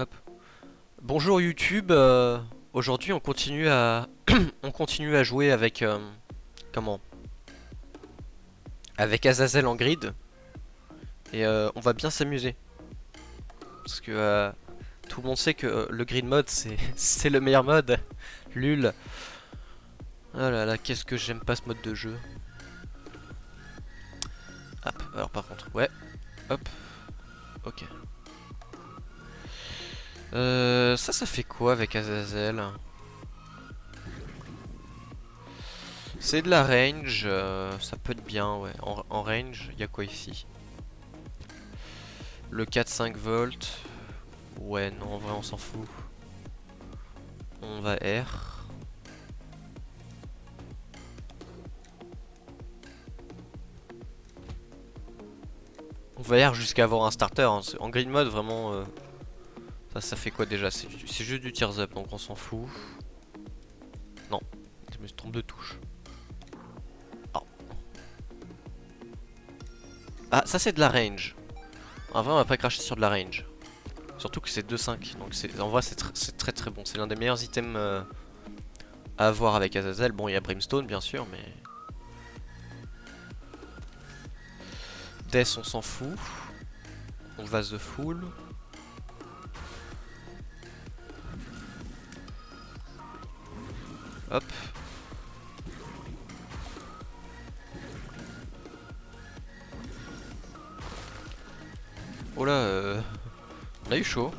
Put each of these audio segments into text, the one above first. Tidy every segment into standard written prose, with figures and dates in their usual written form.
Hop. Bonjour YouTube. Aujourd'hui, on continue à on continue à jouer avec comment? Avec Azazel en grid et on va bien s'amuser parce que tout le monde sait que le grid mode c'est c'est le meilleur mode. Lul. Ah là là, qu'est-ce que j'aime pas ce mode de jeu. Hop. Alors par contre, ouais. Hop. Ok. Ça fait quoi avec Azazel? C'est de la range, ça peut être bien, ouais. En range, il y a quoi ici? Le 4-5 volts. Ouais, non, en vrai, on s'en fout. On va R. On va R jusqu'à avoir un starter, hein. En green mode, vraiment, ça fait quoi déjà? C'est juste du tears up, donc on s'en fout. Non, je me suis trompé de touche. Oh. Ah, ça c'est de la range. En vrai, on va pas cracher sur de la range. Surtout que c'est 2-5, donc en vrai c'est très très bon. C'est l'un des meilleurs items à avoir avec Azazel. Bon, il y a Brimstone bien sûr, mais Death on s'en fout. On va The Full. Hop. Oh là, on a eu chaud.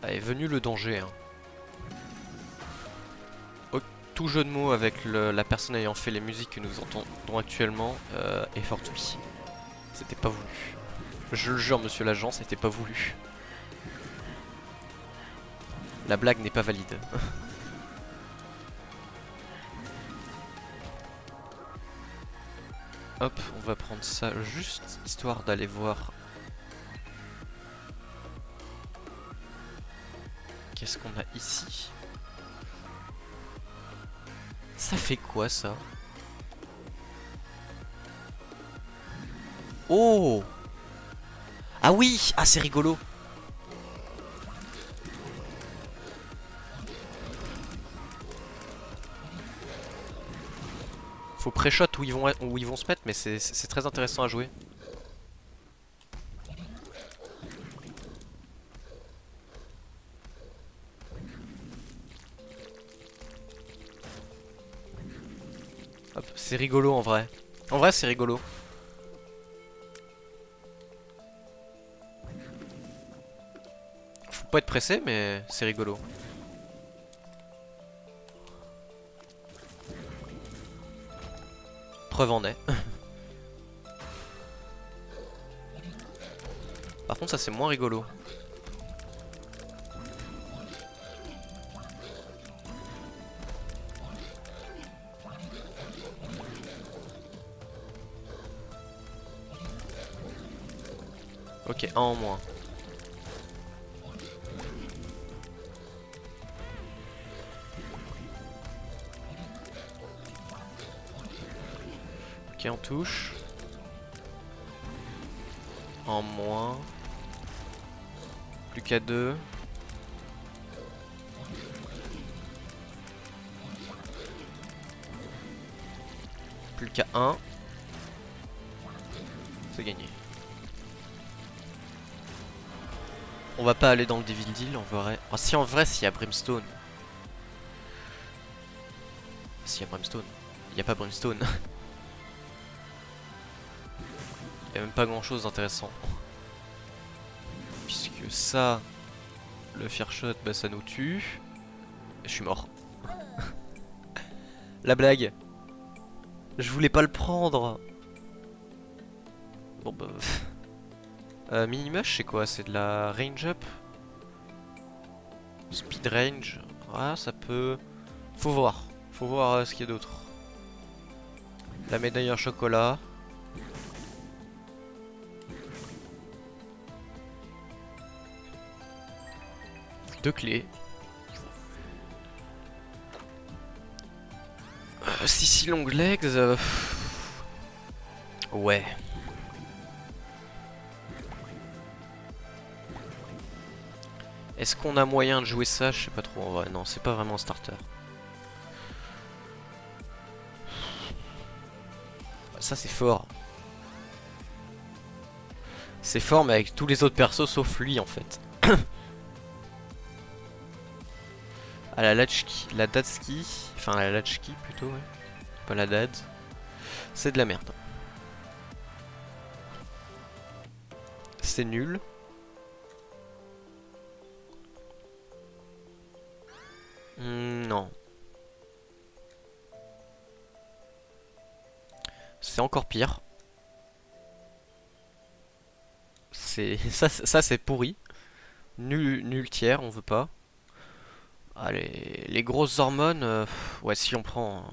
Ah, est venu le danger, hein. Tout jeu de mots avec la personne ayant fait les musiques que nous entendons actuellement est fortuit. C'était pas voulu. Je le jure, monsieur l'agent, c'était pas voulu. La blague n'est pas valide. Hop, on va prendre ça juste histoire d'aller voir. Qu'est-ce qu'on a ici? Ça fait quoi ça? Oh! Ah oui! Ah, c'est rigolo! Faut pré-shot où ils vont se mettre, mais c'est très intéressant à jouer. Hop, c'est rigolo en vrai. En vrai, c'est rigolo. Faut pas être pressé, mais c'est rigolo. Preuve en est. Par contre, ça c'est moins rigolo. Ok, un en moins. Ok, on touche. En moins. Plus qu'à 2. Plus qu'à 1. C'est gagné. On va pas aller dans le Devil Deal en vrai. Oh, si en vrai, s'il y a Brimstone. S'il y a Brimstone. Il n'y a pas Brimstone. Il n'y a même pas grand chose d'intéressant. Puisque ça, le Fear Shot, bah, ça nous tue. Et je suis mort. La blague. Je voulais pas le prendre. Bon bah. Minimush, c'est quoi? C'est de la range up? Speed range. Ah, ça peut. Faut voir. Faut voir ce qu'il y a d'autre. La médaille en chocolat. Deux clés. Sissi long legs. Ouais. Est-ce qu'on a moyen de jouer ça? Je sais pas trop en vrai. Non, c'est pas vraiment un starter. Ça c'est fort. C'est fort mais avec tous les autres persos sauf lui en fait. Ah la Latchki, la Dadski, enfin la Latchki plutôt, ouais. Pas la Dad. C'est de la merde. C'est nul. Non. C'est encore pire. C'est ça c'est pourri. Nul tiers, on veut pas. Allez, les grosses hormones, ouais si on prend.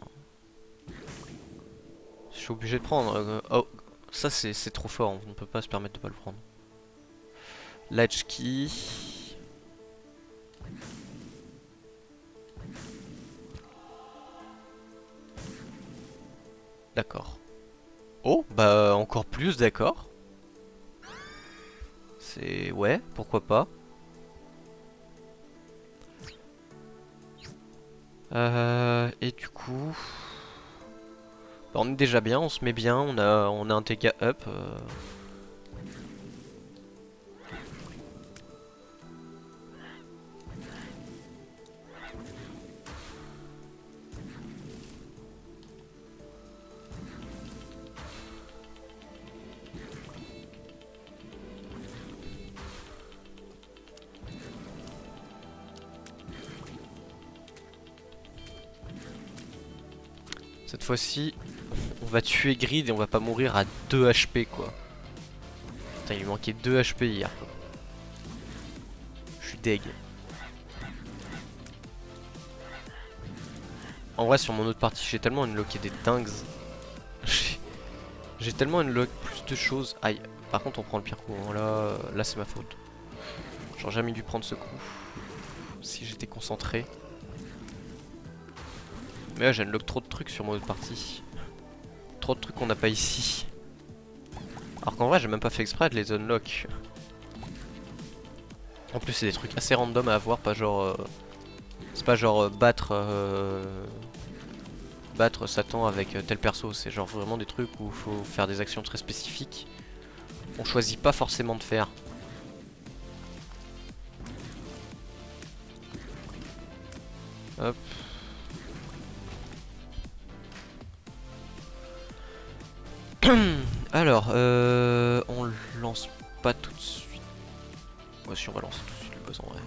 Je suis obligé de prendre. Oh, ça c'est trop fort, on ne peut pas se permettre de pas le prendre. Latchkey. D'accord. Oh, bah encore plus, d'accord. C'est... Ouais, pourquoi pas. Et du coup... Bah, on est déjà bien, on se met bien, on a un TK up. Cette fois-ci, on va tuer Grid et on va pas mourir à 2 HP quoi. Putain, il lui manquait 2 HP hier quoi. Je suis deg. En vrai, sur mon autre partie, j'ai tellement unlocké des dingues. J'ai tellement unlocké plus de choses. Aïe. Par contre, on prend le pire coup. Hein. Là c'est ma faute. J'aurais jamais dû prendre ce coup. Si j'étais concentré. Mais là, j'unlock trop de trucs sur mon autre partie. Trop de trucs qu'on n'a pas ici. Alors qu'en vrai, j'ai même pas fait exprès de les unlock. En plus, c'est des trucs assez random à avoir, pas genre. C'est pas genre battre Satan avec tel perso. C'est genre vraiment des trucs où il faut faire des actions très spécifiques. On choisit pas forcément de faire. Hop. Alors, on le lance pas tout de suite. Ouais, si on va lancer tout de suite le boss en vrai.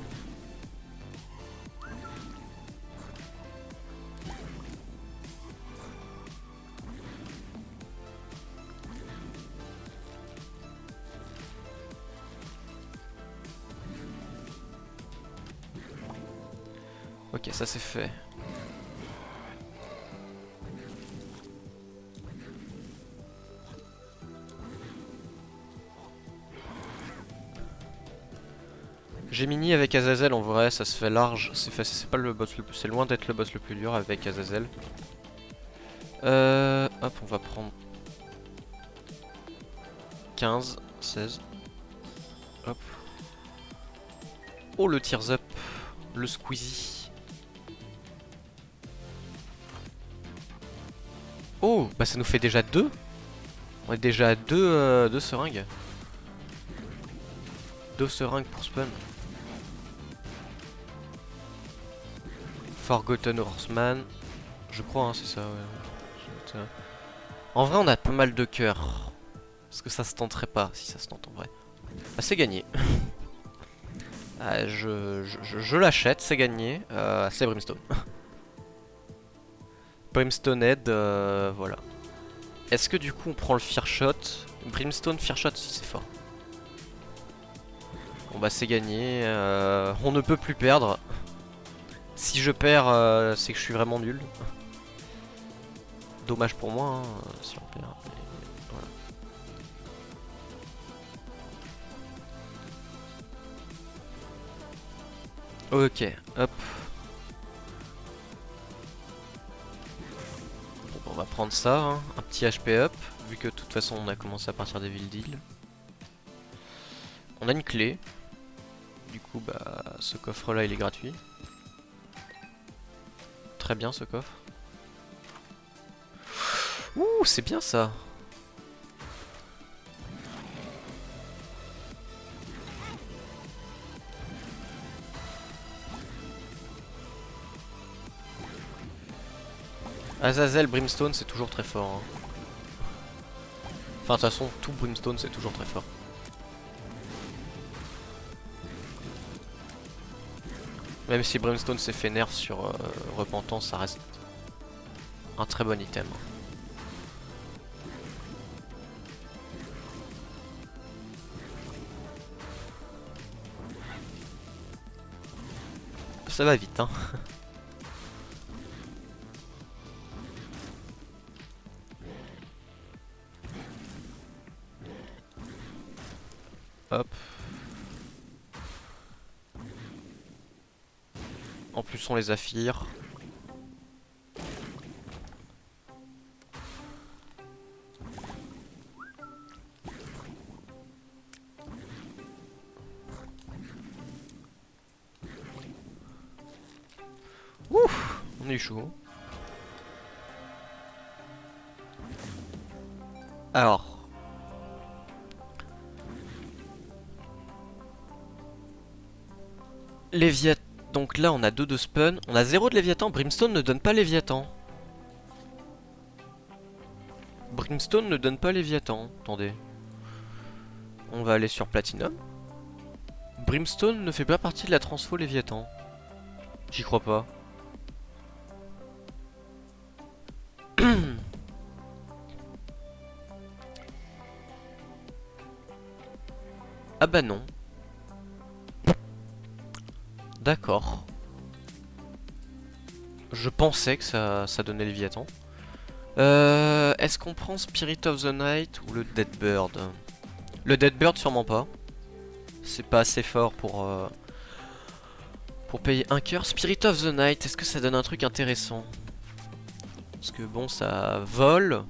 Ok, ça c'est fait. Gemini avec Azazel en vrai, ça se fait large. C'est pas le boss le plus. C'est loin d'être le boss le plus dur avec Azazel. Hop, on va prendre 15, 16. Hop. Oh le tears up, le squeezie. Oh, bah ça nous fait déjà 2. On est déjà à 2 seringues. 2 seringues pour spawn. Forgotten Horseman. Je crois, hein, c'est ça, ouais. En vrai, on a pas mal de cœur. Parce que ça se tenterait pas, si ça se tente en vrai. Ah, c'est gagné. Ah, je l'achète, c'est gagné. C'est Brimstone. Brimstone Head, voilà. Est-ce que du coup on prend le Fear Shot? Brimstone Fear Shot, si c'est fort. Bon bah c'est gagné. On ne peut plus perdre. Si je perds, c'est que je suis vraiment nul. Dommage pour moi, hein, si on perd. Mais voilà. Ok, hop. Bon, on va prendre ça, hein. Un petit HP up, vu que de toute façon on a commencé à partir des villes d'île. On a une clé. Du coup, bah, ce coffre là il est gratuit. Très bien ce coffre. Ouh, c'est bien ça. Azazel Brimstone c'est toujours très fort, hein. Enfin de toute façon tout Brimstone c'est toujours très fort. Même si Brimstone s'est fait nerf sur Repentance, ça reste un très bon item. Ça va vite, hein. Hop. En plus on les affire. Ouf, on est chaud. Alors. Léviathan. Donc là on a 2 de spawn. On a 0 de Léviathan. Brimstone ne donne pas Léviathan. Brimstone ne donne pas Léviathan. Attendez. On va aller sur Platinum. Brimstone ne fait pas partie de la transfo Léviathan. J'y crois pas. Ah bah non. D'accord. Je pensais que ça donnait Léviathan. Est-ce qu'on prend Spirit of the Night ou le Dead Bird? Le Dead Bird sûrement pas. C'est pas assez fort pour payer un cœur. Spirit of the Night, est-ce que ça donne un truc intéressant? Parce que bon, ça vole.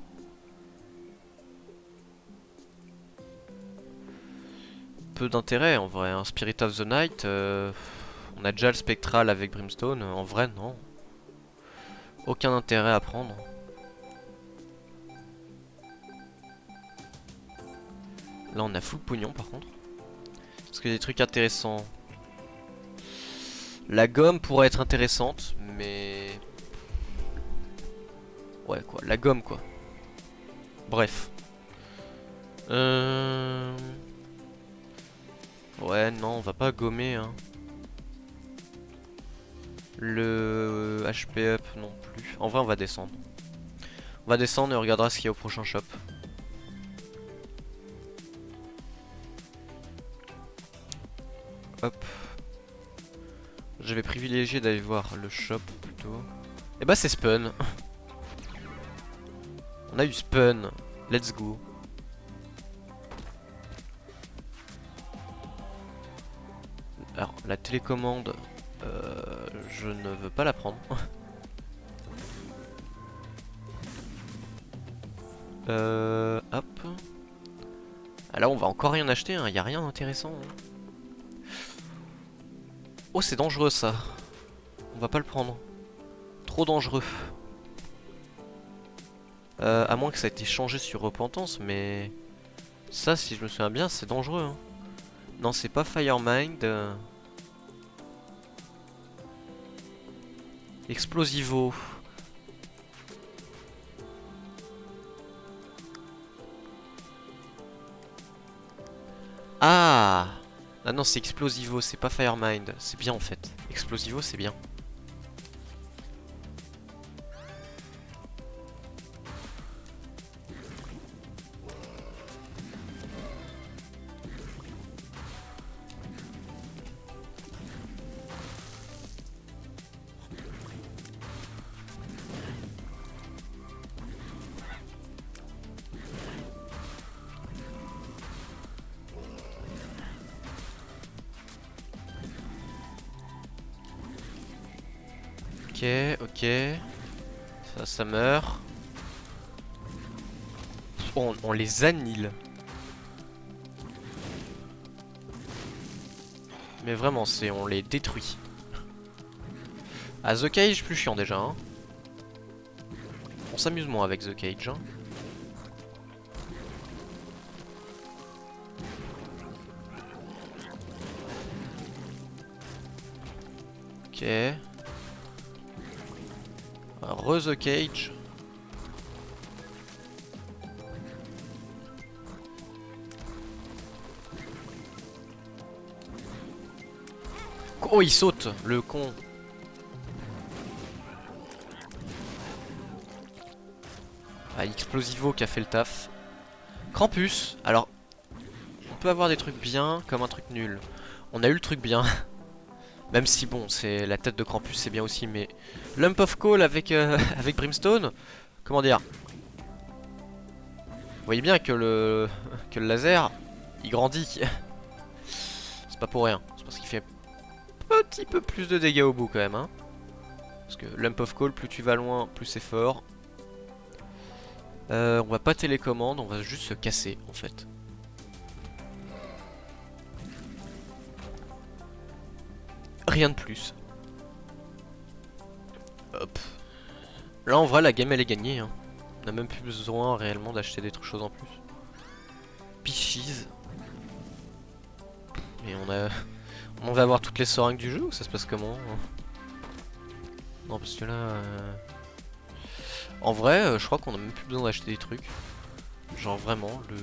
Peu d'intérêt en vrai, hein. Spirit of the Night, on a déjà le spectral avec Brimstone. En vrai, non. Aucun intérêt à prendre. Là, on a full pognon par contre. Parce qu'il y a des trucs intéressants. La gomme pourrait être intéressante, mais... Ouais, quoi. La gomme, quoi. Bref. Ouais, non, on va pas gommer, hein. Le HP up non plus. En vrai, on va descendre. On va descendre et on regardera ce qu'il y a au prochain shop. Hop. Je vais privilégier d'aller voir le shop plutôt. Et bah c'est Spawn. On a eu Spawn. Let's go. Alors la télécommande, je ne veux pas la prendre. Hop. Ah là on va encore rien acheter, hein. Y a rien d'intéressant, hein. Oh c'est dangereux ça. On va pas le prendre. Trop dangereux. À moins que ça ait été changé sur Repentance, mais... Ça, si je me souviens bien, c'est dangereux, hein. Non, c'est pas Firemind. Explosivo. Ah! Ah non, c'est Explosivo, c'est pas Firemind. C'est bien en fait. Explosivo, c'est bien. Ok, ok. Ça meurt. On les annihile. Mais vraiment, on les détruit. Ah, The Cage, plus chiant déjà. Hein. On s'amuse moins avec The Cage. Hein. Ok. The Cage. Oh, il saute, le con. Ah, Explosivo qui a fait le taf. Krampus. Alors, on peut avoir des trucs bien comme un truc nul. On a eu le truc bien. Même si bon, c'est la tête de Krampus, c'est bien aussi, mais Lump of Coal avec avec Brimstone, comment dire? Vous voyez bien que le laser, il grandit. C'est pas pour rien. C'est parce qu'il fait un petit peu plus de dégâts au bout quand même, hein. Parce que Lump of Coal, plus tu vas loin, plus c'est fort. On va pas télécommande, on va juste se casser en fait. Rien de plus. Hop. Là en vrai la game elle est gagnée. Hein. On a même plus besoin réellement d'acheter des choses en plus. Pichies. Et on va avoir toutes les seringues du jeu ou ça se passe comment? Non parce que là... En vrai je crois qu'on a même plus besoin d'acheter des trucs. Genre vraiment le...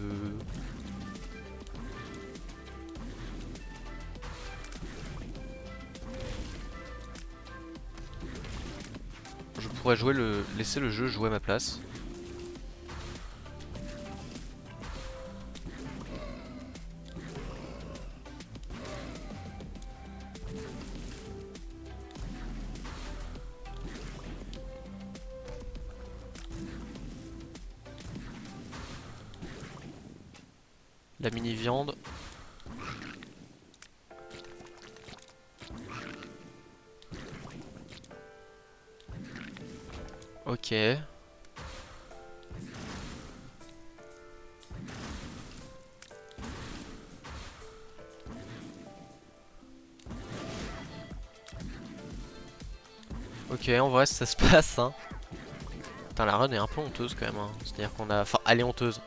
Je pourrais laisser le jeu jouer à ma place. La mini viande. Ok. Ok, en vrai ça se passe hein. Putain la run est un peu honteuse quand même hein. C'est-à-dire qu'on a... Enfin elle est honteuse.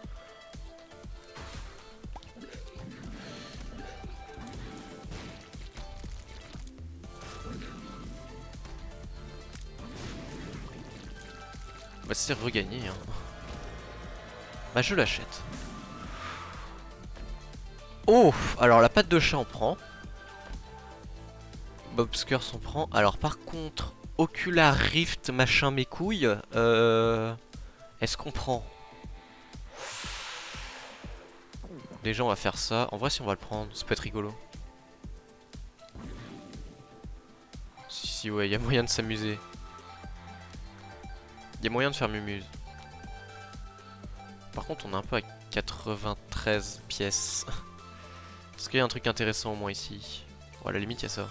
Bah c'est regagné hein. Bah je l'achète. Oh. Alors la patte de chat on prend. Bobskers on prend. Alors par contre Ocular Rift machin mes couilles. Est-ce qu'on prend? Déjà on va faire ça. En vrai si on va le prendre, ça peut être rigolo. Si ouais, il y a moyen de s'amuser. Il y a moyen de faire mumuse. Par contre on est un peu à 93 pièces. Est-ce qu'il y a un truc intéressant au moins ici? Bon à la limite il y a ça.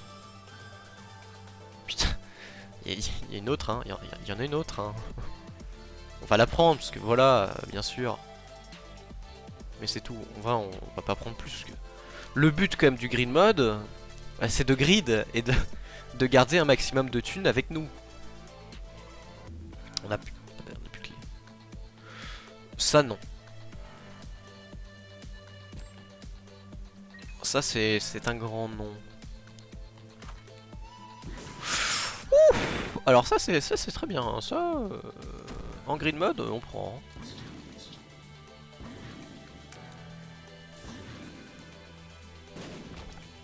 Putain. Il y a une autre hein. Il y en a une autre hein. On va la prendre parce que voilà, bien sûr. Mais c'est tout, on va pas prendre plus que... Le but quand même du grid mode, c'est de grid et de garder un maximum de thunes avec nous. On a plus de clés. Ça non. Ça c'est un grand non. Ouf. Alors ça c'est très bien. Ça, en grid mode, on prend.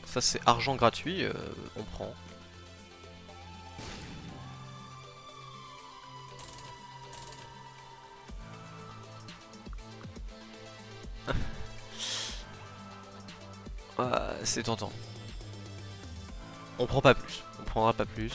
Ça c'est argent gratuit, on prend. C'est tentant. On prend pas plus. On prendra pas plus.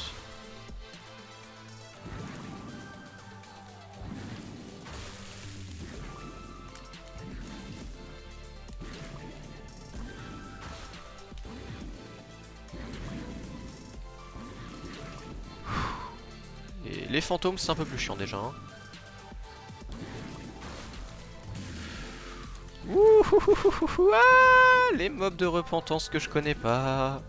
les fantômes c'est un peu plus chiant déjà. Hein. Ouh, ah, les mobs de repentance que je connais pas.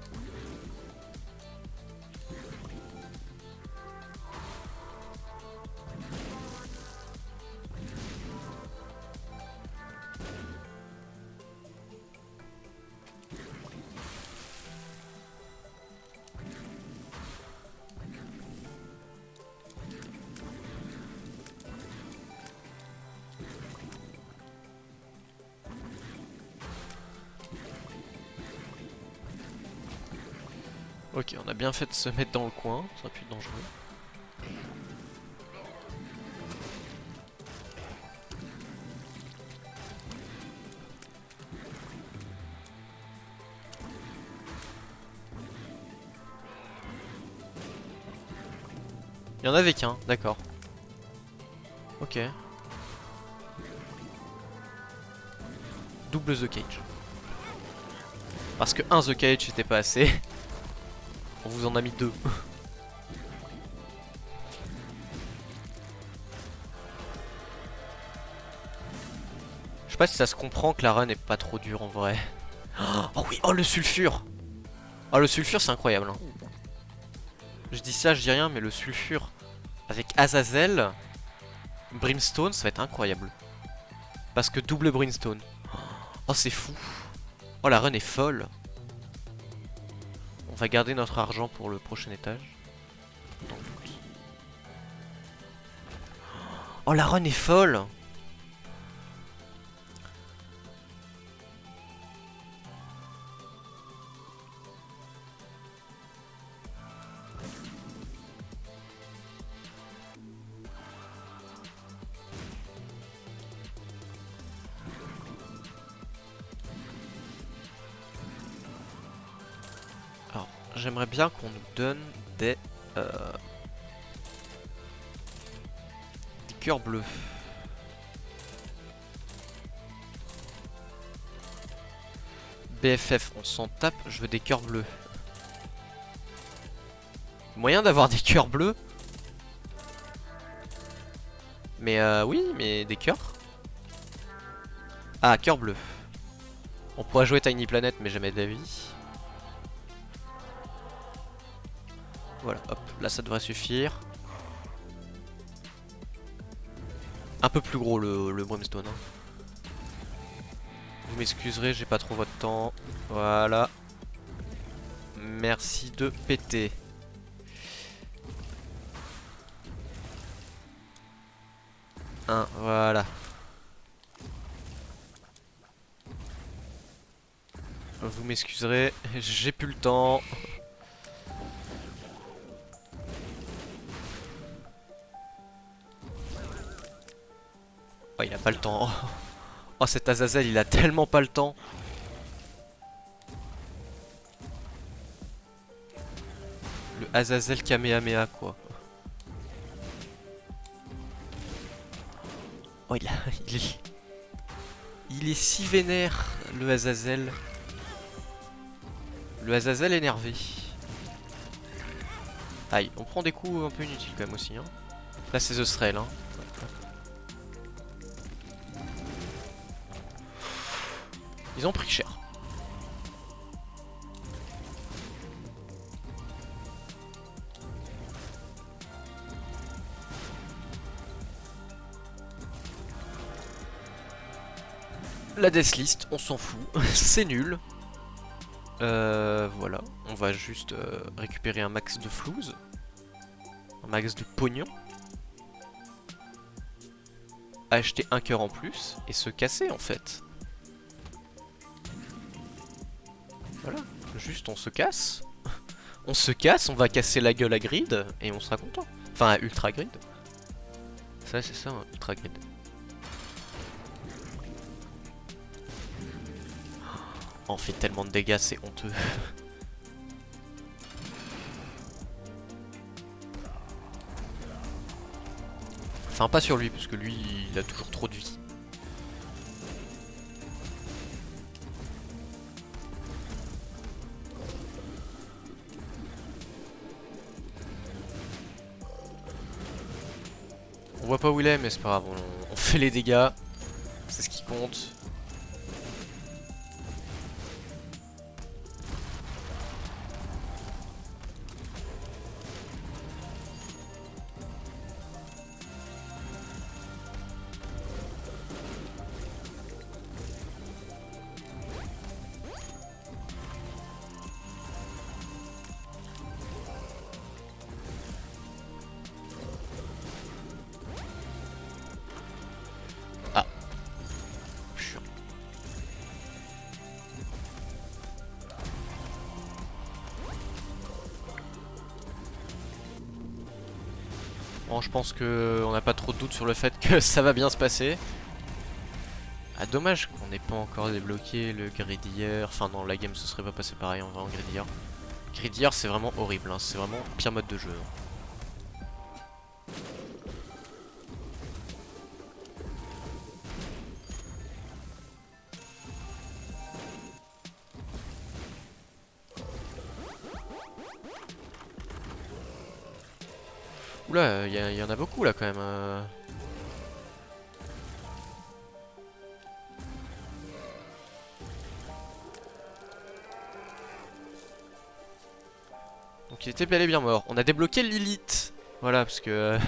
Ok, on a bien fait de se mettre dans le coin, ça aurait pu être dangereux. Il y en avait qu'un, d'accord. Ok. Double The Cage. Parce que un The Cage c'était pas assez. On vous en a mis deux. Je sais pas si ça se comprend que la run est pas trop dure en vrai. Oh oui, oh le sulfure. Oh le sulfure c'est incroyable. Hein. Je dis ça, je dis rien, mais le sulfure avec Azazel, Brimstone, ça va être incroyable. Parce que double Brimstone. Oh c'est fou. Oh la run est folle. On va garder notre argent pour le prochain étage. Dans le doute. Oh la run est folle. Alors, j'aimerais bien qu'on nous donne des cœurs bleus. BFF, on s'en tape, je veux des cœurs bleus. Moyen d'avoir des cœurs bleus? Mais oui, mais des cœurs. Ah, cœur bleu. On pourra jouer Tiny Planet, mais jamais de la vie. Voilà, hop, là ça devrait suffire. Un peu plus gros le Brimstone. Hein. Vous m'excuserez, j'ai pas trop votre temps. Voilà. Merci de péter. Voilà. Vous m'excuserez, j'ai plus le temps. Oh, il a pas le temps. Oh, cet Azazel, il a tellement pas le temps. Le Azazel Kamehameha, quoi. Oh, il est si vénère, le Azazel. Le Azazel énervé. Aïe, on prend des coups un peu inutiles quand même aussi. Hein. Là, c'est The Thrall. Hein. Ils ont pris cher. La Deathlist, on s'en fout. C'est nul. Voilà. On va juste récupérer un max de flouze. Un max de pognon. Acheter un cœur en plus. Et se casser en fait. Voilà. Juste on se casse. On se casse, on va casser la gueule à Grid. Et on sera content. Enfin à Ultra Grid. Ça c'est ça, hein, Ultra Grid. On fait tellement de dégâts, c'est honteux. Enfin, pas sur lui, parce que lui, il a toujours trop de vie. On voit pas où il est, mais c'est pas grave, on fait les dégâts. C'est ce qui compte. Ah, chiant. Bon, je pense que on n'a pas trop de doute sur le fait que ça va bien se passer. Ah, dommage qu'on n'ait pas encore débloqué le Gridier. Enfin, non, la game ce serait pas passé pareil en vrai en Gridier. Gridier, c'est vraiment horrible, hein. C'est vraiment le pire mode de jeu, hein. Oula, il y en a beaucoup là quand même. Donc il était bel et bien mort. On a débloqué Lilith. Voilà, parce que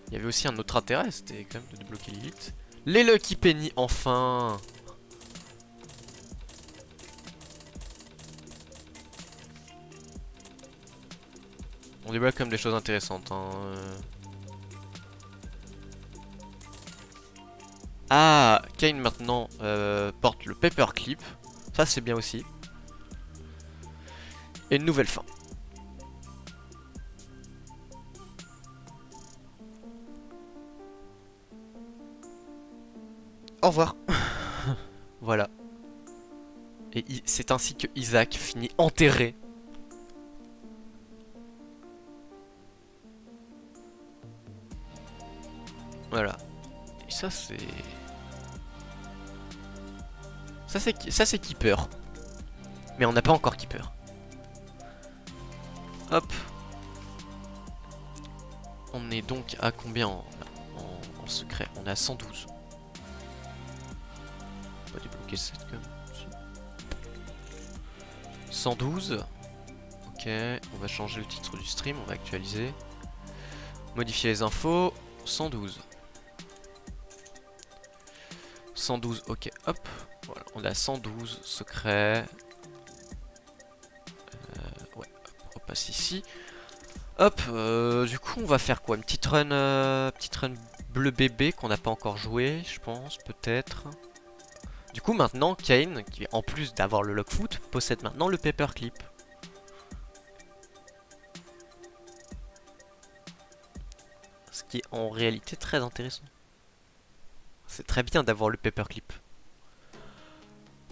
il y avait aussi un autre intérêt, c'était quand même de débloquer Lilith. Les Lucky Penny, enfin. On débloque comme des choses intéressantes, hein. Ah, Kane maintenant porte le paperclip. Ça c'est bien aussi. Et une nouvelle fin. Au revoir. Voilà. Et c'est ainsi que Isaac finit enterré. Voilà. Et ça c'est... Ça c'est Keeper. Mais on n'a pas encore Keeper. Hop. On est donc à combien en secret? On est à 112. On va débloquer cette com. 112. Ok, on va changer le titre du stream, on va actualiser. Modifier les infos. 112. 112, ok, hop. Voilà, on est à 112 secret. Ouais, hop, on repasse ici. Hop, du coup on va faire quoi? Une petite run bleu bébé qu'on n'a pas encore joué, je pense, peut-être. Du coup maintenant Kane, qui en plus d'avoir le lockfoot, possède maintenant le paperclip. Ce qui est en réalité très intéressant. C'est très bien d'avoir le paperclip.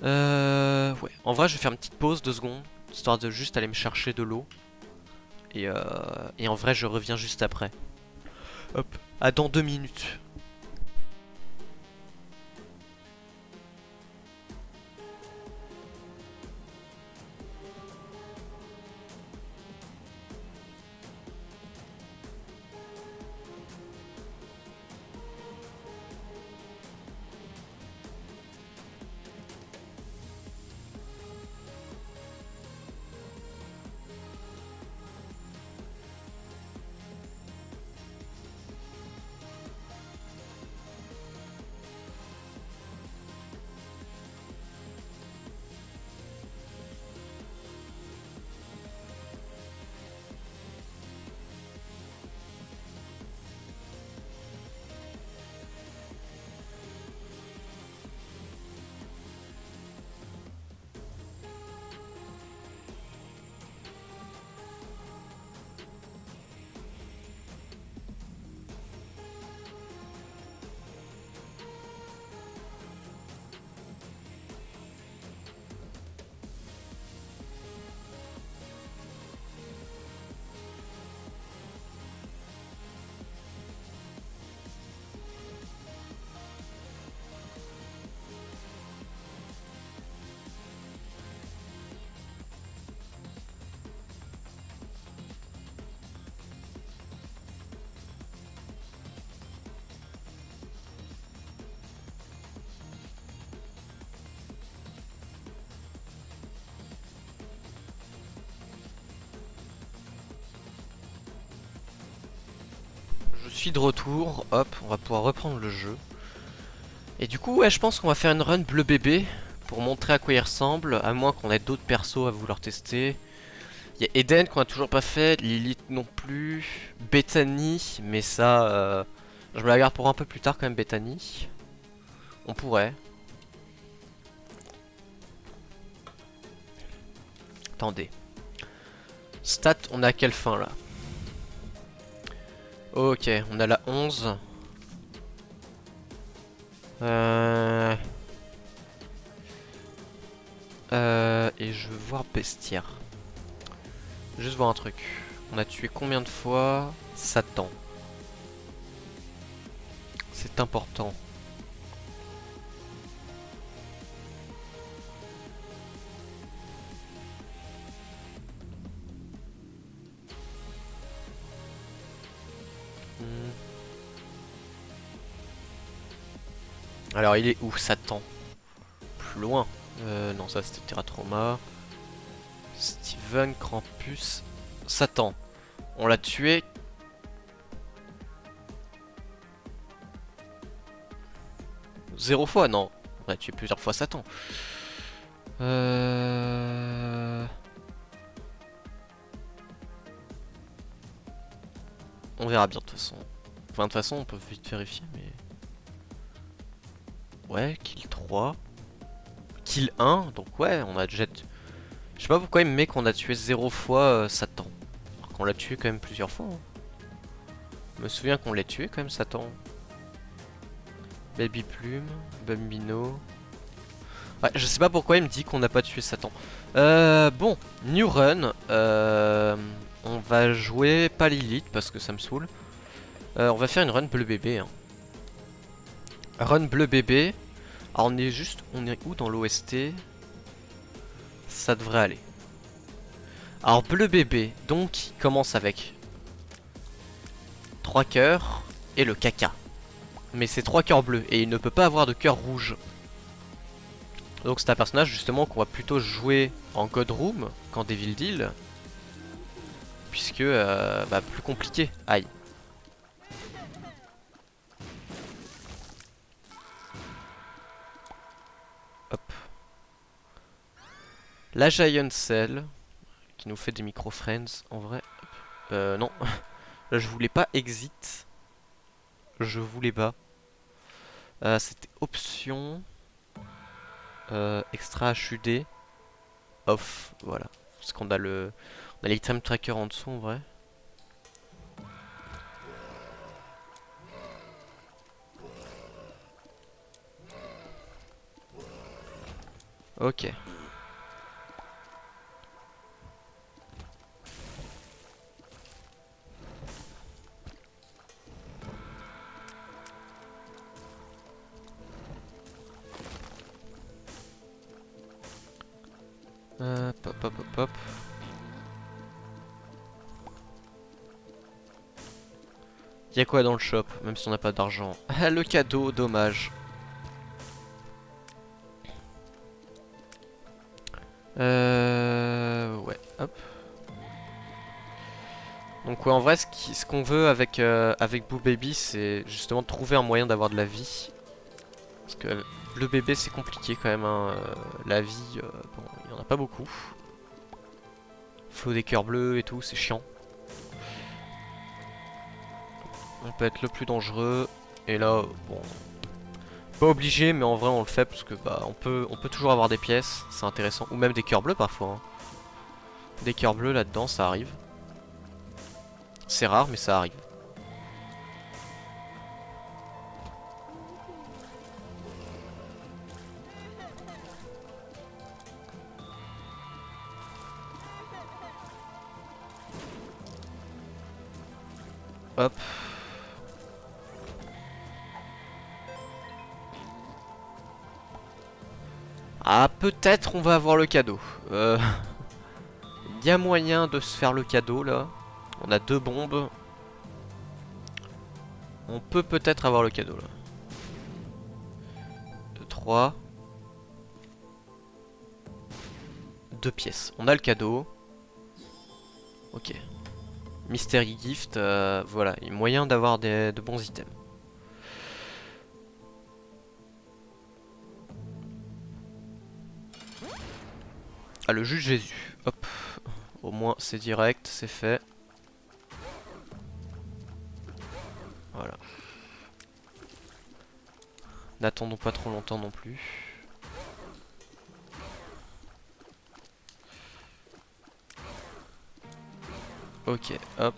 Ouais, en vrai je vais faire une petite pause, 2 secondes, histoire de juste aller me chercher de l'eau. Et en vrai je reviens juste après. Hop, à dans 2 minutes. suis de retour. Hop, on va pouvoir reprendre le jeu. Et du coup, ouais, je pense qu'on va faire une run bleu bébé pour montrer à quoi il ressemble, à moins qu'on ait d'autres persos à vouloir tester. Il y a Eden qu'on a toujours pas fait, Lilith non plus, Bethany, mais ça, je me la garde pour un peu plus tard quand même, Bethany. On pourrait. Attendez. Stat, on a à quelle fin là? Ok, on a la 11. Et je veux voir bestiaire. Juste voir un truc. On a tué combien de fois Satan? C'est important. Alors il est où Satan? Plus loin. Non, ça c'était Terra Trauma. Steven, Krampus, Satan. On l'a tué. Zéro fois, non. On a tué plusieurs fois Satan. On verra bien de toute façon. Enfin, de toute façon, on peut vite vérifier, mais... Ouais, kill 3. Kill 1, donc ouais, on a déjà... Je sais pas pourquoi il me met qu'on a tué 0 fois Satan. Alors qu'on l'a tué quand même plusieurs fois. Hein. Je me souviens qu'on l'a tué quand même, Satan. Baby Plume, Bambino... Ouais, je sais pas pourquoi il me dit qu'on n'a pas tué Satan. Bon, New Run. On va jouer pas Lilith parce que ça me saoule. On va faire une run bleu bébé. Hein. Run bleu bébé. Alors on est juste... On est où dans l'OST? Ça devrait aller. Alors bleu bébé, donc il commence avec 3 cœurs et le caca. Mais c'est 3 cœurs bleus et il ne peut pas avoir de cœur rouge. Donc c'est un personnage justement qu'on va plutôt jouer en God Room qu'en Devil Deal. Puisque, bah plus compliqué. Aïe. Hop. La Giant Cell, qui nous fait des micro-friends, en vrai. Non. Là, je voulais pas exit. Je voulais pas. C'était option. Extra HUD. Off. Voilà. Parce qu'on a le... On a l'item tracker en dessous, en vrai. Ok. Hop, hop, hop, hop. Y'a quoi dans le shop, même si on n'a pas d'argent? Ah, le cadeau, dommage. Ouais, hop. Donc ouais, en vrai, ce qu'on veut avec Blue Baby, c'est justement de trouver un moyen d'avoir de la vie. Parce que le bébé, c'est compliqué quand même. Hein. La vie, bon, il y en a pas beaucoup. Faut des cœurs bleus et tout, c'est chiant. On peut être le plus dangereux. Et là, bon, pas obligé, mais en vrai, on le fait parce que bah, on peut toujours avoir des pièces, c'est intéressant. Ou même des cœurs bleus parfois. Hein. Des cœurs bleus là-dedans, ça arrive. C'est rare, mais ça arrive. Hop. Ah, peut-être on va avoir le cadeau. Il y a moyen de se faire le cadeau là. On a 2 bombes. On peut peut-être avoir le cadeau là. 2, 3. 2 pièces. On a le cadeau. Ok. Mystery Gift, voilà, il y a moyen d'avoir de bons items. Ah, le jus de Jésus. Hop. Au moins, c'est direct, c'est fait. Voilà. N'attendons pas trop longtemps non plus. Ok, hop.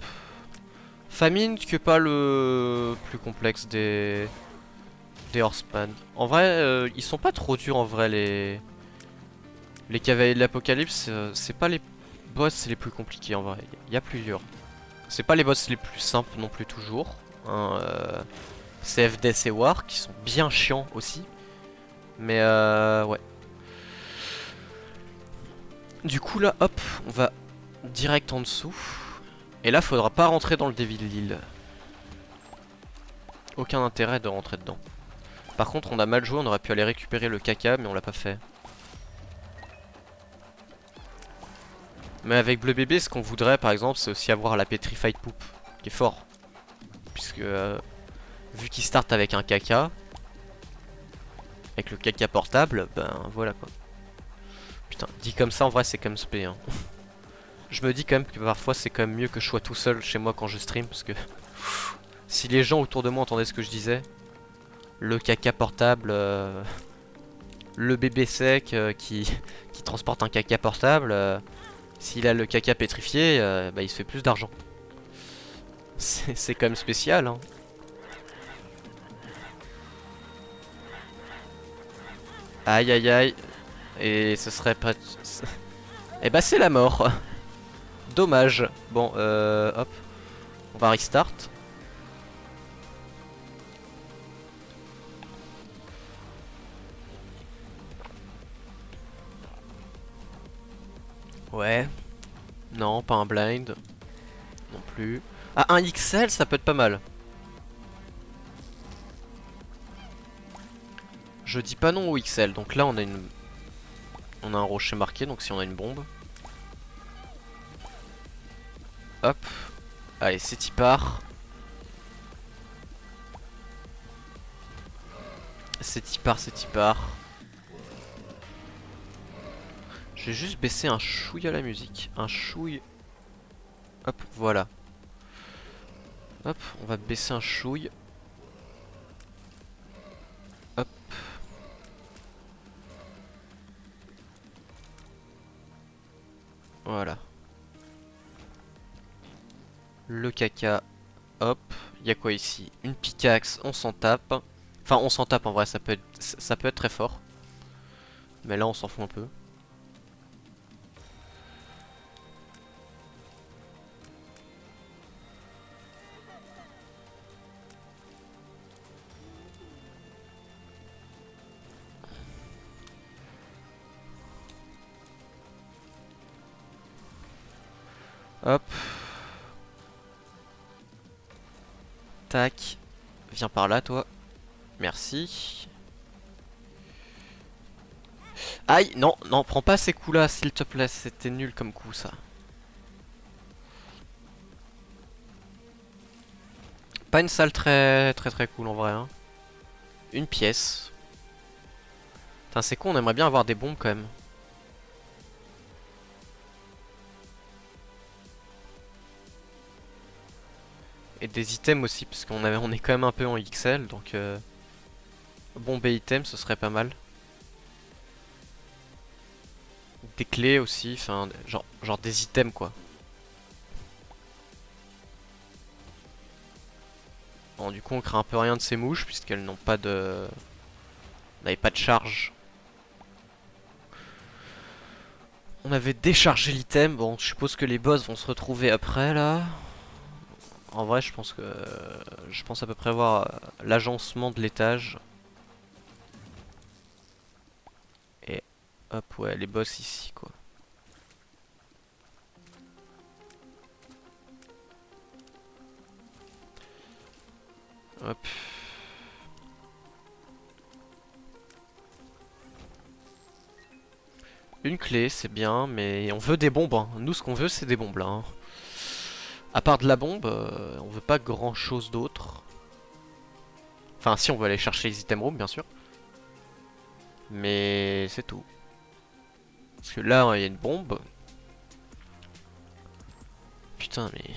Famine, qui est pas le plus complexe des Horseman. En vrai, ils sont pas trop durs en vrai, les cavaliers de l'Apocalypse. C'est pas les boss les plus compliqués en vrai. Il y a plus dur. C'est pas les boss les plus simples non plus toujours. Hein, CF, Death et War, qui sont bien chiants aussi. Mais ouais. Du coup là, hop, on va direct en dessous. Et là, faudra pas rentrer dans le Devil Lille. Aucun intérêt de rentrer dedans. Par contre, on a mal joué, on aurait pu aller récupérer le caca, mais on l'a pas fait. Mais avec Bleu Bébé, ce qu'on voudrait, par exemple, c'est aussi avoir la Petrified Poop, qui est fort. Puisque, vu qu'il start avec un caca, avec le caca portable, ben voilà quoi. Putain, dit comme ça, en vrai, c'est comme spé. Hein. Je me dis quand même que parfois, c'est quand même mieux que je sois tout seul chez moi quand je stream, parce que si les gens autour de moi entendaient ce que je disais, le caca portable, le bébé sec qui transporte un caca portable, s'il a le caca pétrifié, bah, il se fait plus d'argent. C'est quand même spécial, hein. Aïe aïe aïe. Et ce serait prêt. Et bah c'est la mort. Dommage. Bon, hop. On va restart. Ouais. Non, pas un blind. Non plus. Ah, un XL, ça peut être pas mal. Je dis pas non au XL. Donc là, on a une... On a un rocher marqué, donc si on a une bombe. Hop. Allez, c'est y part. C'est y part, c'est y part. Je vais juste baisser un chouille à la musique. Un chouille. Hop, voilà. Hop, on va baisser un chouille. Hop. Voilà. Le caca. Hop. Il y a quoi ici? Une pickaxe, on s'en tape. Enfin, on s'en tape en vrai, ça peut être très fort. Mais là, on s'en fout un peu. Hop. Tac. Viens par là, toi. Merci. Aïe, non, non, prends pas ces coups là, s'il te plaît, c'était nul comme coup ça. Pas une salle très cool en vrai. Hein. Une pièce. Putain, c'est con, on aimerait bien avoir des bombes quand même. Et des items aussi, parce on est quand même un peu en XL, donc bombe et item, ce serait pas mal. Des clés aussi, enfin, genre des items quoi. Bon, du coup, on craint un peu rien de ces mouches, puisqu'elles n'ont pas de... n'avaient pas de charge. On avait déchargé l'item, bon, je suppose que les boss vont se retrouver après là. En vrai, je pense que... je pense à peu près voir l'agencement de l'étage. Et hop, ouais, les boss ici quoi. Hop. Une clé, c'est bien, mais on veut des bombes. Hein. Nous, ce qu'on veut, c'est des bombes là. Hein. À part de la bombe, on veut pas grand chose d'autre. Enfin, si, on veut aller chercher les item rooms, bien sûr. Mais c'est tout. Parce que là, il y a une bombe. Putain, mais...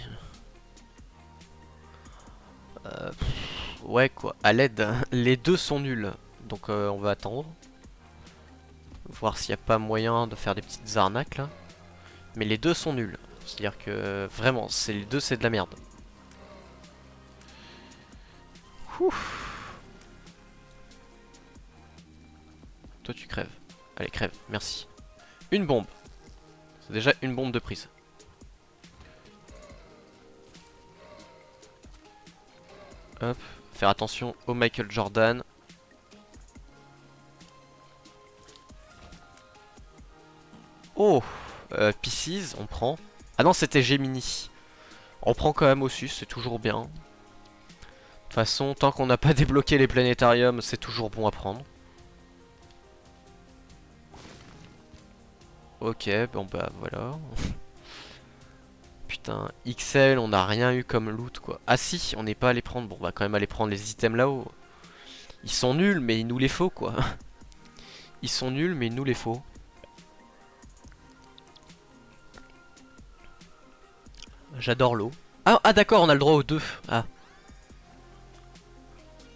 ouais, quoi. À l'aide. Les deux sont nuls. Donc, on va attendre. Voir s'il n'y a pas moyen de faire des petites arnaques, là. Mais les deux sont nuls. C'est-à-dire que, vraiment, les deux, c'est de la merde. Ouf. Toi, tu crèves. Allez, crève. Merci. Une bombe. C'est déjà une bombe de prise. Hop. Faire attention au Michael Jordan. Oh, Pisces, on prend. Ah non, c'était Gemini. On prend quand même aussi, c'est toujours bien. De toute façon, tant qu'on n'a pas débloqué les planétariums, c'est toujours bon à prendre. Ok, bon bah voilà. Putain, XL, on n'a rien eu comme loot quoi. Ah si, on n'est pas allé prendre. Bon, on va quand même aller prendre les items là-haut. Ils sont nuls, mais il nous les faut quoi. Ils sont nuls, mais il nous les faut. J'adore l'eau. Ah d'accord, on a le droit aux deux. Ah.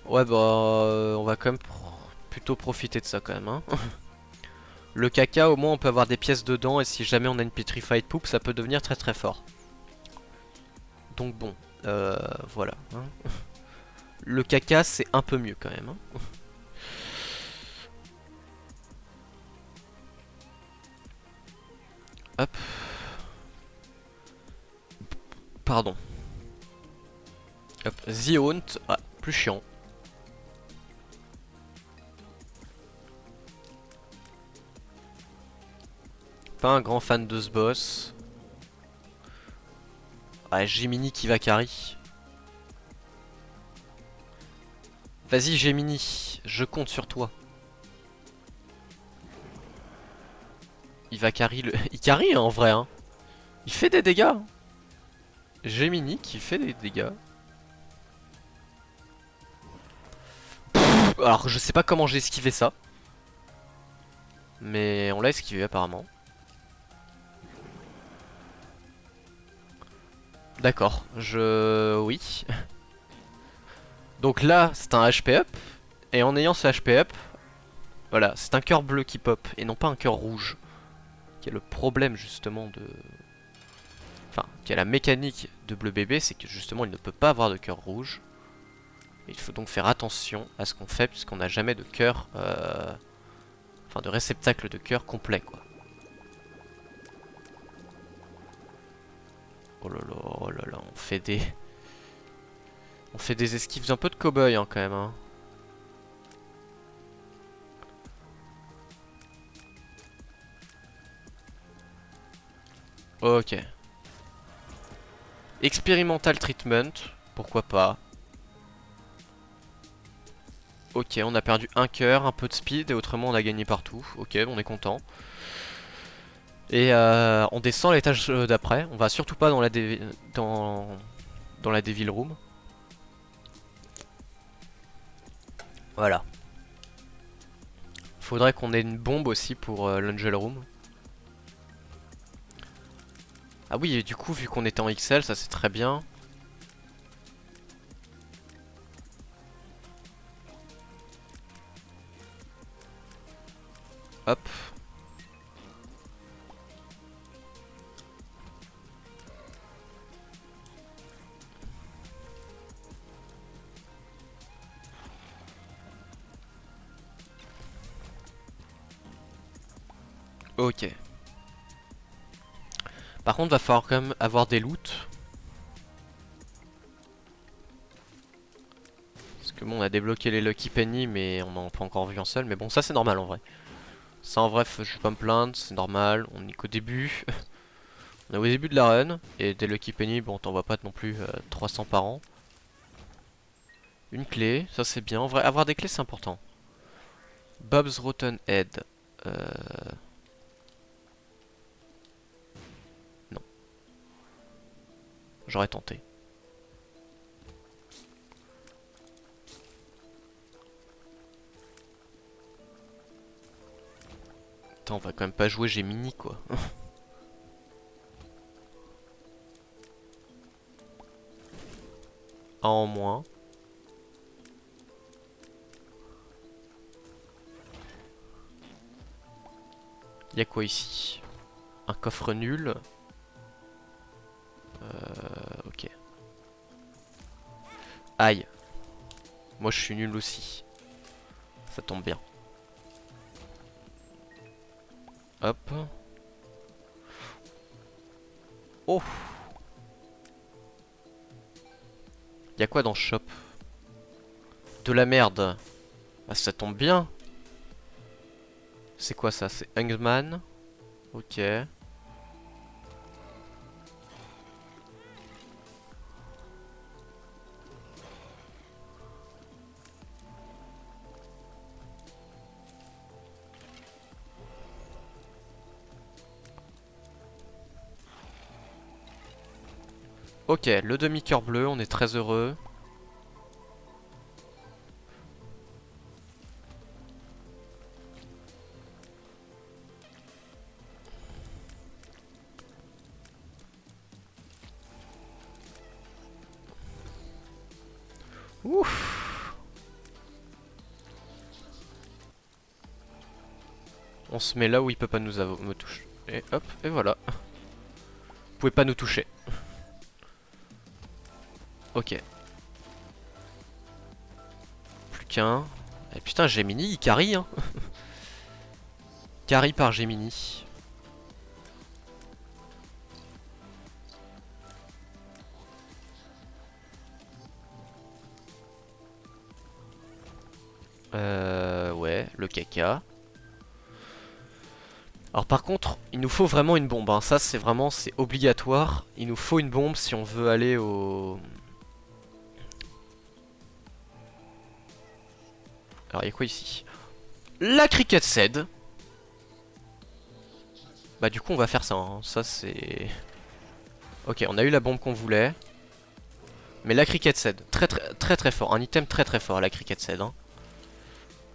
Ouais bah on va quand même plutôt profiter de ça quand même hein. Le caca au moins on peut avoir des pièces dedans et si jamais on a une petrified poop ça peut devenir très très fort. Donc bon, voilà. Hein. Le caca c'est un peu mieux quand même. Hein. Hop. Pardon. Hop. The Haunt. Ah, plus chiant. Pas un grand fan de ce boss. Ah, Gemini qui va carry. Vas-y Gemini, je compte sur toi. Il va carry le... Il carry hein, en vrai hein. Il fait des dégâts. Hein. Gemini qui fait des dégâts. Alors je sais pas comment j'ai esquivé ça. Mais on l'a esquivé apparemment. D'accord, oui. Donc là, c'est un HP up. Et en ayant ce HP up, voilà, c'est un cœur bleu qui pop et non pas un cœur rouge. Qui est le problème justement de... Enfin, qui est la mécanique de Bleu Bébé, c'est que justement il ne peut pas avoir de cœur rouge. Il faut donc faire attention à ce qu'on fait puisqu'on n'a jamais de cœur... Enfin, de réceptacle de cœur complet quoi. Oh là là, on fait des... On fait des esquives un peu de cow-boy hein, quand même. Hein. Ok. Experimental treatment, pourquoi pas. Ok, on a perdu un cœur, un peu de speed et autrement on a gagné partout. Ok, on est content. Et on descend à l'étage d'après. On va surtout pas dans la, dans la Devil Room. Voilà. Faudrait qu'on ait une bombe aussi pour l'Angel Room. Ah oui, et du coup, vu qu'on était en XL, ça c'est très bien. Hop. Ok. Par contre, va falloir quand même avoir des loots. Parce que bon, on a débloqué les Lucky Penny, mais on n'a pas encore vu un seul. Mais bon, ça c'est normal en vrai. Ça en vrai, je vais pas me plaindre, c'est normal. On est qu'au début. On est au début de la run. Et des Lucky Penny, bon, t'en vois pas non plus 300 par an. Une clé, ça c'est bien. En vrai, avoir des clés c'est important. Bob's Rotten Head. Non. J'aurais tenté. Attends, on va quand même pas jouer Gemini quoi. Un en moins. Y'a quoi ici? Un coffre nul. Ok. Aïe. Moi je suis nul aussi. Ça tombe bien. Hop. Oh. Y'a quoi dans le shop? De la merde. Ah ça tombe bien. C'est quoi ça? C'est Hangman. Ok. Ok, le demi-cœur bleu, on est très heureux. Ouf. On se met là où il peut pas me toucher. Et hop, et voilà. Vous pouvez pas nous toucher. Ok. Plus qu'un. Et putain, Gemini, il carry, hein. Carry par Gemini. Ouais, le caca. Alors par contre, il nous faut vraiment une bombe, hein. Ça c'est obligatoire. Il nous faut une bombe si on veut aller au... Alors il y a quoi ici? La cricket cède. Bah du coup on va faire ça, hein. Ça c'est... Ok, on a eu la bombe qu'on voulait. Mais la cricket cède. Très très très très fort. Un item très très fort, la cricket cède, hein.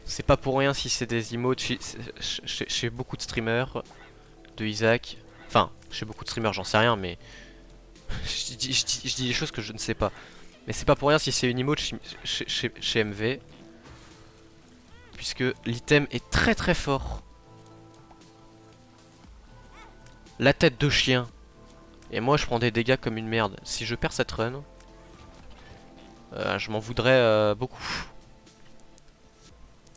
C'est pas pour rien si c'est des emotes chez beaucoup de streamers. De Isaac. Enfin, chez beaucoup de streamers, j'en sais rien, mais... je dis des choses que je ne sais pas. Mais c'est pas pour rien si c'est une emote chez MV. Puisque l'item est très très fort. La tête de chien. Et moi je prends des dégâts comme une merde. Si je perds cette run, je m'en voudrais beaucoup.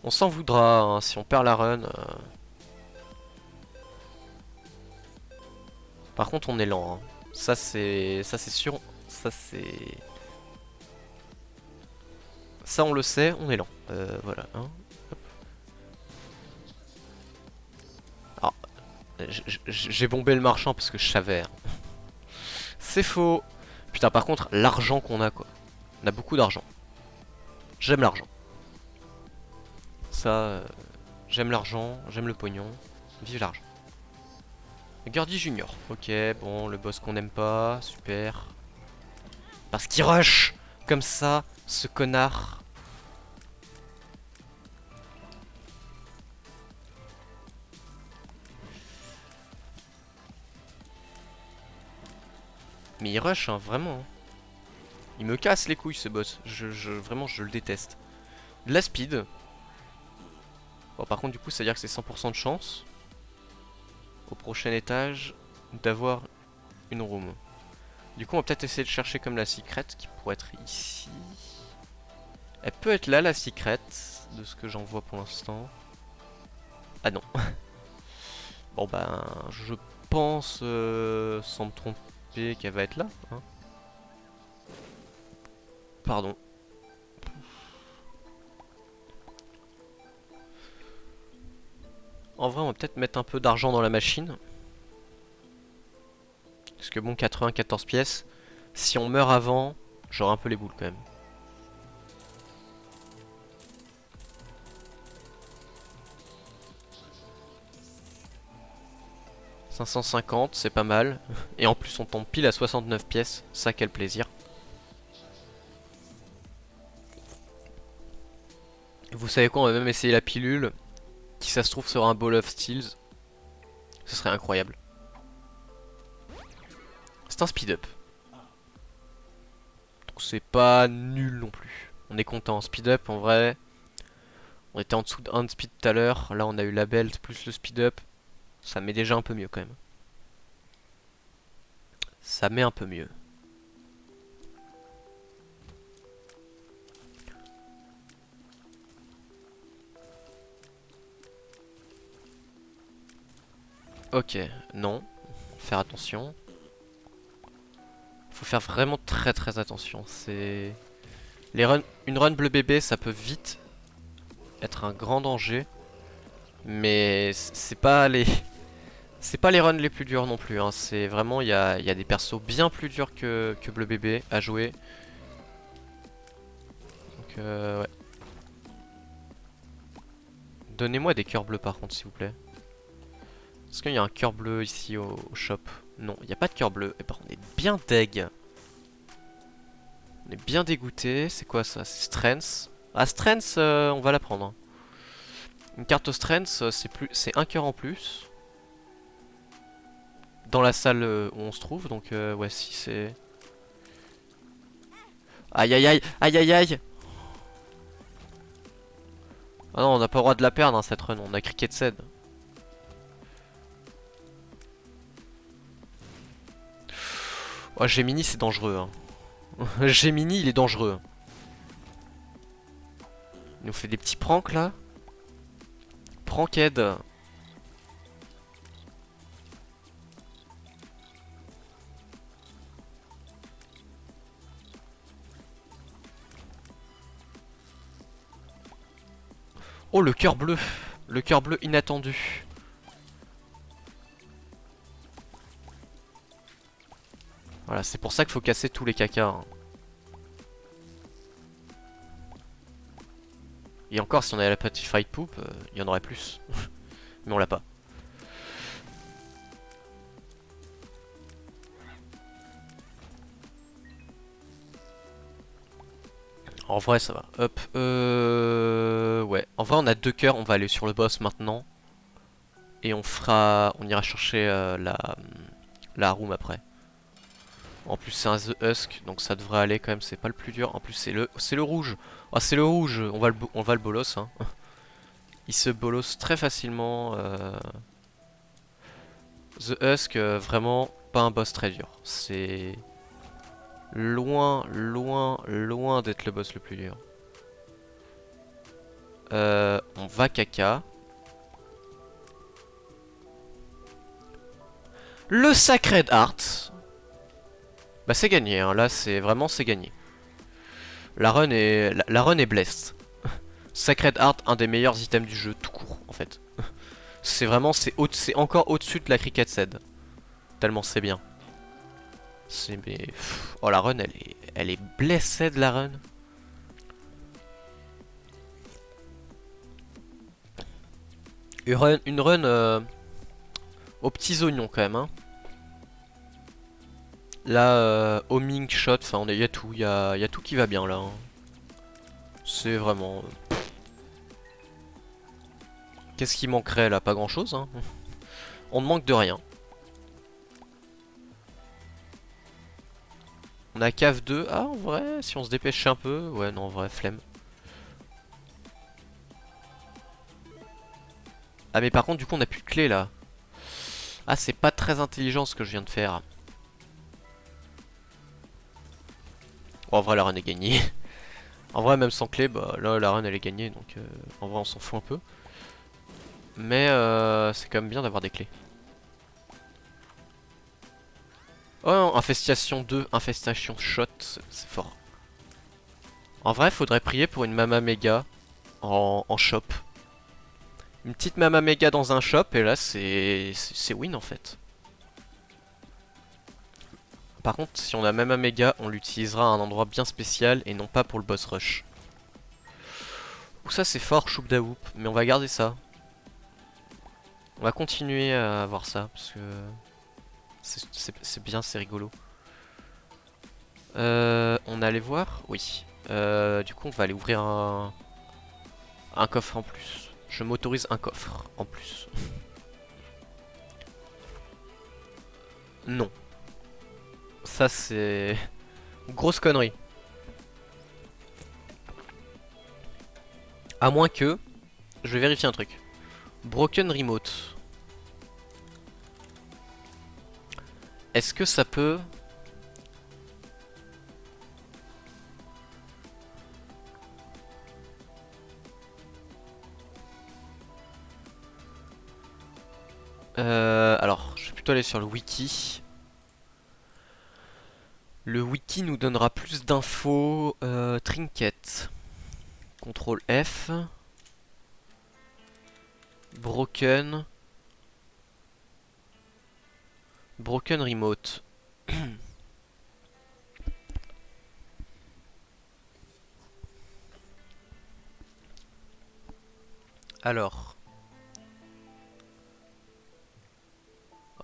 On s'en voudra hein, si on perd la run. Par contre on est lent. Hein. Ça c'est sûr. Ça c'est... Ça on le sait, on est lent. Voilà. Hein. Alors, j'ai bombé le marchand parce que je savais. Hein. C'est faux. Putain par contre l'argent qu'on a quoi. On a beaucoup d'argent. J'aime l'argent. Ça, j'aime l'argent, j'aime le pognon. Vive l'argent. Gordy Junior. Ok, bon, le boss qu'on n'aime pas, super. Parce qu'il rush comme ça, ce connard. Mais il rush, hein, vraiment. Il me casse les couilles ce boss. Vraiment, je le déteste. De la speed. Bon, par contre, du coup, ça veut dire que c'est 100% de chance. Au prochain étage, d'avoir une room. Du coup, on va peut-être essayer de chercher comme la secret qui pourrait être ici. Elle peut être là, la secret, de ce que j'en vois pour l'instant. Ah non. Bon ben, je pense, sans me tromper, qu'elle va être là. Hein. Pardon. En vrai, on va peut-être mettre un peu d'argent dans la machine. Parce que bon, 94 pièces. Si on meurt avant, j'aurai un peu les boules quand même. 550, c'est pas mal. Et en plus on tombe pile à 69 pièces, ça quel plaisir. Vous savez quoi, on va même essayer la pilule, qui ça se trouve sera un Ball of Steels. Ce serait incroyable. C'est un speed up. Donc c'est pas nul non plus. On est content. Speed up en vrai. On était en dessous de 1 speed tout à l'heure. Là on a eu la belt plus le speed up. Ça met déjà un peu mieux quand même. Ça met un peu mieux. Ok, non. Faire attention. Faut faire vraiment très attention. C'est... Une run bleu bébé, ça peut vite être un grand danger. Mais c'est pas les... C'est pas les runs les plus durs non plus, hein. C'est vraiment, il y a des persos bien plus durs que bleu bébé à jouer. Donc ouais. Donnez-moi des cœurs bleus par contre s'il vous plaît. Est-ce qu'il y a un cœur bleu ici au shop? Non, il n'y a pas de cœur bleu. Et par contre on est bien deg. On est bien dégoûté. C'est quoi ça? C'est Strength. Ah Strength, on va la prendre, hein. Une carte Strength, c'est un cœur en plus. Dans la salle où on se trouve, donc ouais si c'est... Aïe aïe aïe, aïe aïe aïe. Ah non, on n'a pas le droit de la perdre, hein, cette run, on a Cricket Ced. Oh Gemini c'est dangereux, hein. Gemini il est dangereux. Il nous fait des petits pranks là. Pranked. Oh le cœur bleu. Le cœur bleu inattendu. Voilà, c'est pour ça qu'il faut casser tous les cacas, hein. Et encore, si on avait la Petrified Poop, il y en aurait plus. Mais on l'a pas. En vrai, ça va. Hop. Ouais. En vrai, on a 2 cœurs. On va aller sur le boss maintenant. Et on fera... On ira chercher la room après. En plus, c'est un The Husk. Donc ça devrait aller quand même. C'est pas le plus dur. En plus, c'est le rouge. Ah, c'est le rouge. On va le bolos, hein. Il se bolos très facilement. The Husk, vraiment pas un boss très dur. C'est loin d'être le boss le plus dur. On va caca. Le Sacred Heart. Bah c'est gagné, hein. Là c'est vraiment c'est gagné. La run est blessed. Sacred Heart, un des meilleurs items du jeu tout court en fait. C'est vraiment c'est encore au-dessus de la Cricket Ced. Tellement c'est bien. C'est mais oh la run elle est blessed la run. Une run aux petits oignons quand même, hein. Là, homing shot, enfin il y a tout, il y a tout qui va bien là, hein. C'est vraiment... Qu'est-ce qui manquerait là? Pas grand chose, hein. On ne manque de rien. On a cave 2. Ah en vrai, si on se dépêche un peu. Ouais non en vrai, flemme. Ah mais par contre du coup on a plus de clé là. Ah c'est pas très intelligent ce que je viens de faire. Oh, en vrai la run est gagnée. En vrai même sans clé, bah là la run elle est gagnée. Donc en vrai on s'en fout un peu. Mais c'est quand même bien d'avoir des clés. Oh non, infestation 2, infestation shot, c'est fort. En vrai faudrait prier pour une Mama Mega en shop. Une petite Mama Mega dans un shop et là c'est win en fait. Par contre si on a Mama Mega on l'utilisera à un endroit bien spécial et non pas pour le boss rush. Ou ça c'est fort Choupdaoup, mais on va garder ça. On va continuer à voir ça parce que c'est bien, c'est rigolo. On allait voir? Oui. Du coup, on va aller ouvrir un coffre en plus. Je m'autorise un coffre en plus. Non. Ça, c'est... Grosse connerie. À moins que... Je vais vérifier un truc. Broken Remote. Est-ce que ça peut... alors, je vais plutôt aller sur le wiki. Le wiki nous donnera plus d'infos. Trinket. CTRL F. Broken. Broken Remote. Alors.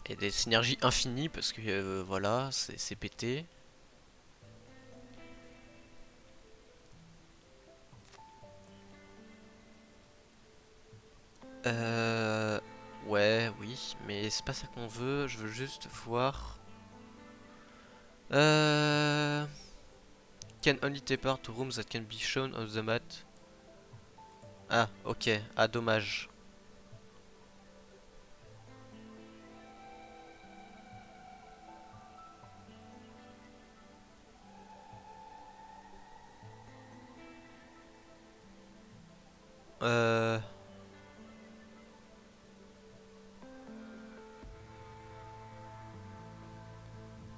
Il y a des synergies infinies parce que voilà, c'est pété. Ouais, oui, mais c'est pas ça qu'on veut. Je veux juste voir. Euh... Can only taper to rooms that can be shown on the map. Ah, ok. Ah, dommage. Euh...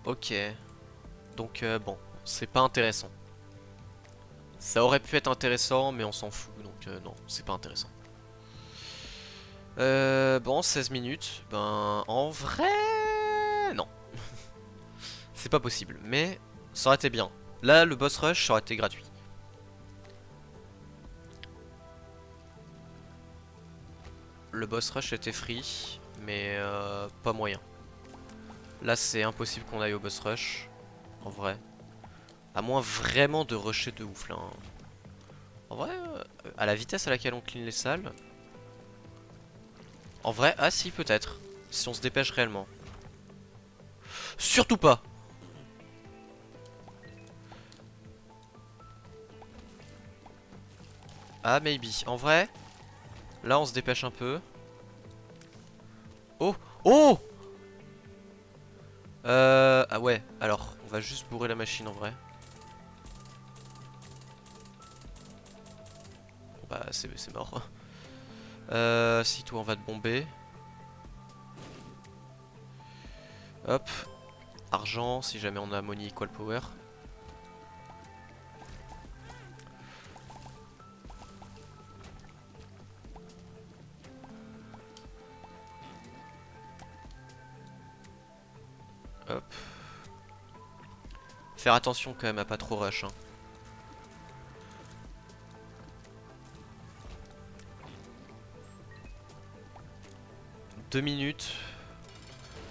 Ok. Donc, bon, c'est pas intéressant. Ça aurait pu être intéressant, mais on s'en fout, donc non, c'est pas intéressant. Bon, 16 minutes. Ben, en vrai... Non, c'est pas possible, mais ça aurait été bien. Là, le boss rush, ça aurait été gratuit. Le boss rush était free, mais pas moyen. Là, c'est impossible qu'on aille au boss rush, en vrai. À moins vraiment de rusher de ouf, là. Hein. En vrai, à la vitesse à laquelle on clean les salles... En vrai, ah si, peut-être. Si on se dépêche réellement. Surtout pas! Ah, maybe. En vrai, là, on se dépêche un peu. Oh! Oh! Ah ouais, alors, on va juste bourrer la machine en vrai. Bon, bah, c'est mort. Si toi, on va te bomber. Hop. Argent, si jamais on a money equal power. Hop. Faire attention quand même à pas trop rush. Hein. Deux minutes.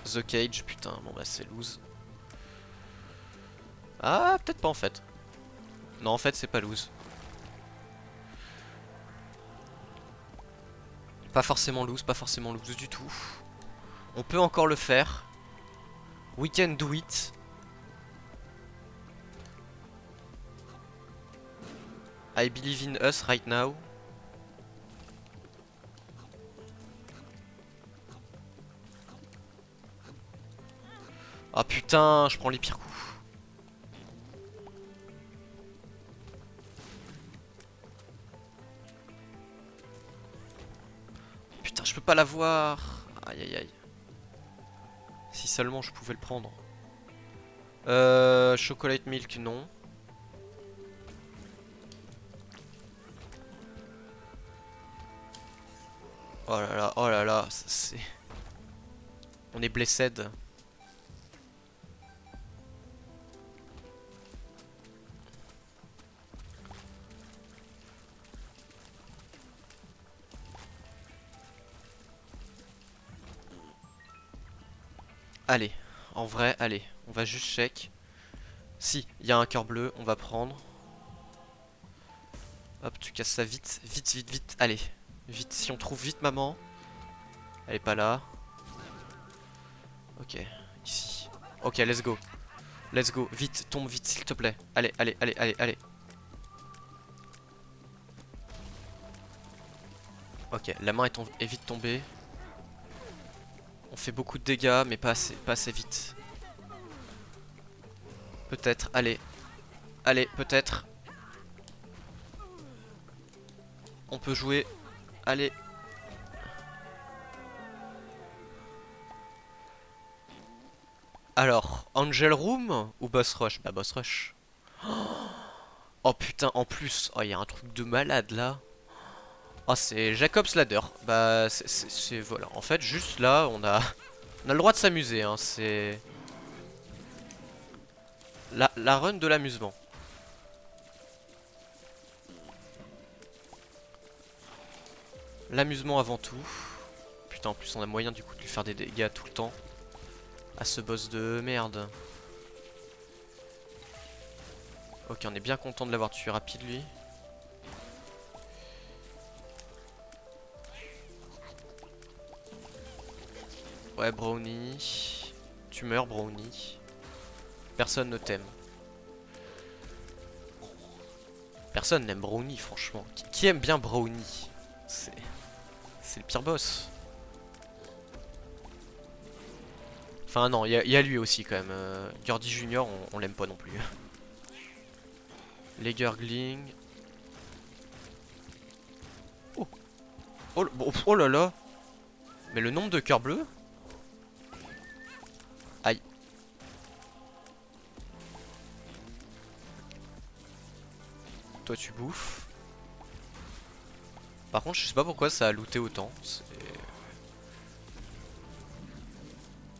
The Cage, putain, bon bah c'est lose. Ah, peut-être pas en fait. Non, en fait, c'est pas lose. Pas forcément lose du tout. On peut encore le faire. We can do it. I believe in us right now. Ah putain, je prends les pires coups. Putain, je peux pas l'avoir. Aïe aïe aïe. Si seulement je pouvais le prendre. Chocolate milk, non. Oh là là, c'est... On est blessed. allez. En vrai, allez. On va juste check. Si, il y a un cœur bleu, on va prendre. Hop, tu casses ça vite. Vite, vite, vite. Allez. Vite, si on trouve vite maman. Elle est pas là. Ok, ici. Ok, let's go. Let's go. Vite, tombe vite, s'il te plaît. Allez, allez, allez, allez, allez. Ok, la main est vite tombée. On fait beaucoup de dégâts, mais pas assez vite. Peut-être, allez. Allez, peut-être. On peut jouer. Allez. Alors, Angel Room ou Boss Rush? Bah Boss Rush. Oh putain, en plus, oh il y a un truc de malade là. Oh c'est Jacob's Ladder. Bah voilà. En fait juste là on a le droit de s'amuser. Hein. C'est la run de l'amusement. L'amusement avant tout. Putain en plus on a moyen du coup de lui faire des dégâts tout le temps. À ce boss de merde. Ok on est bien content de l'avoir tué rapide lui. Ouais, Brownie. Tu meurs, Brownie. Personne ne t'aime. Personne n'aime Brownie, franchement. Qui aime bien Brownie? C'est le pire boss. Enfin, non, il y a lui aussi quand même. Gordy Junior, on l'aime pas non plus. Les Gurgling. Oh. Oh, oh là là. Mais le nombre de cœurs bleus. Aïe. Toi tu bouffes. Par contre je sais pas pourquoi ça a looté autant.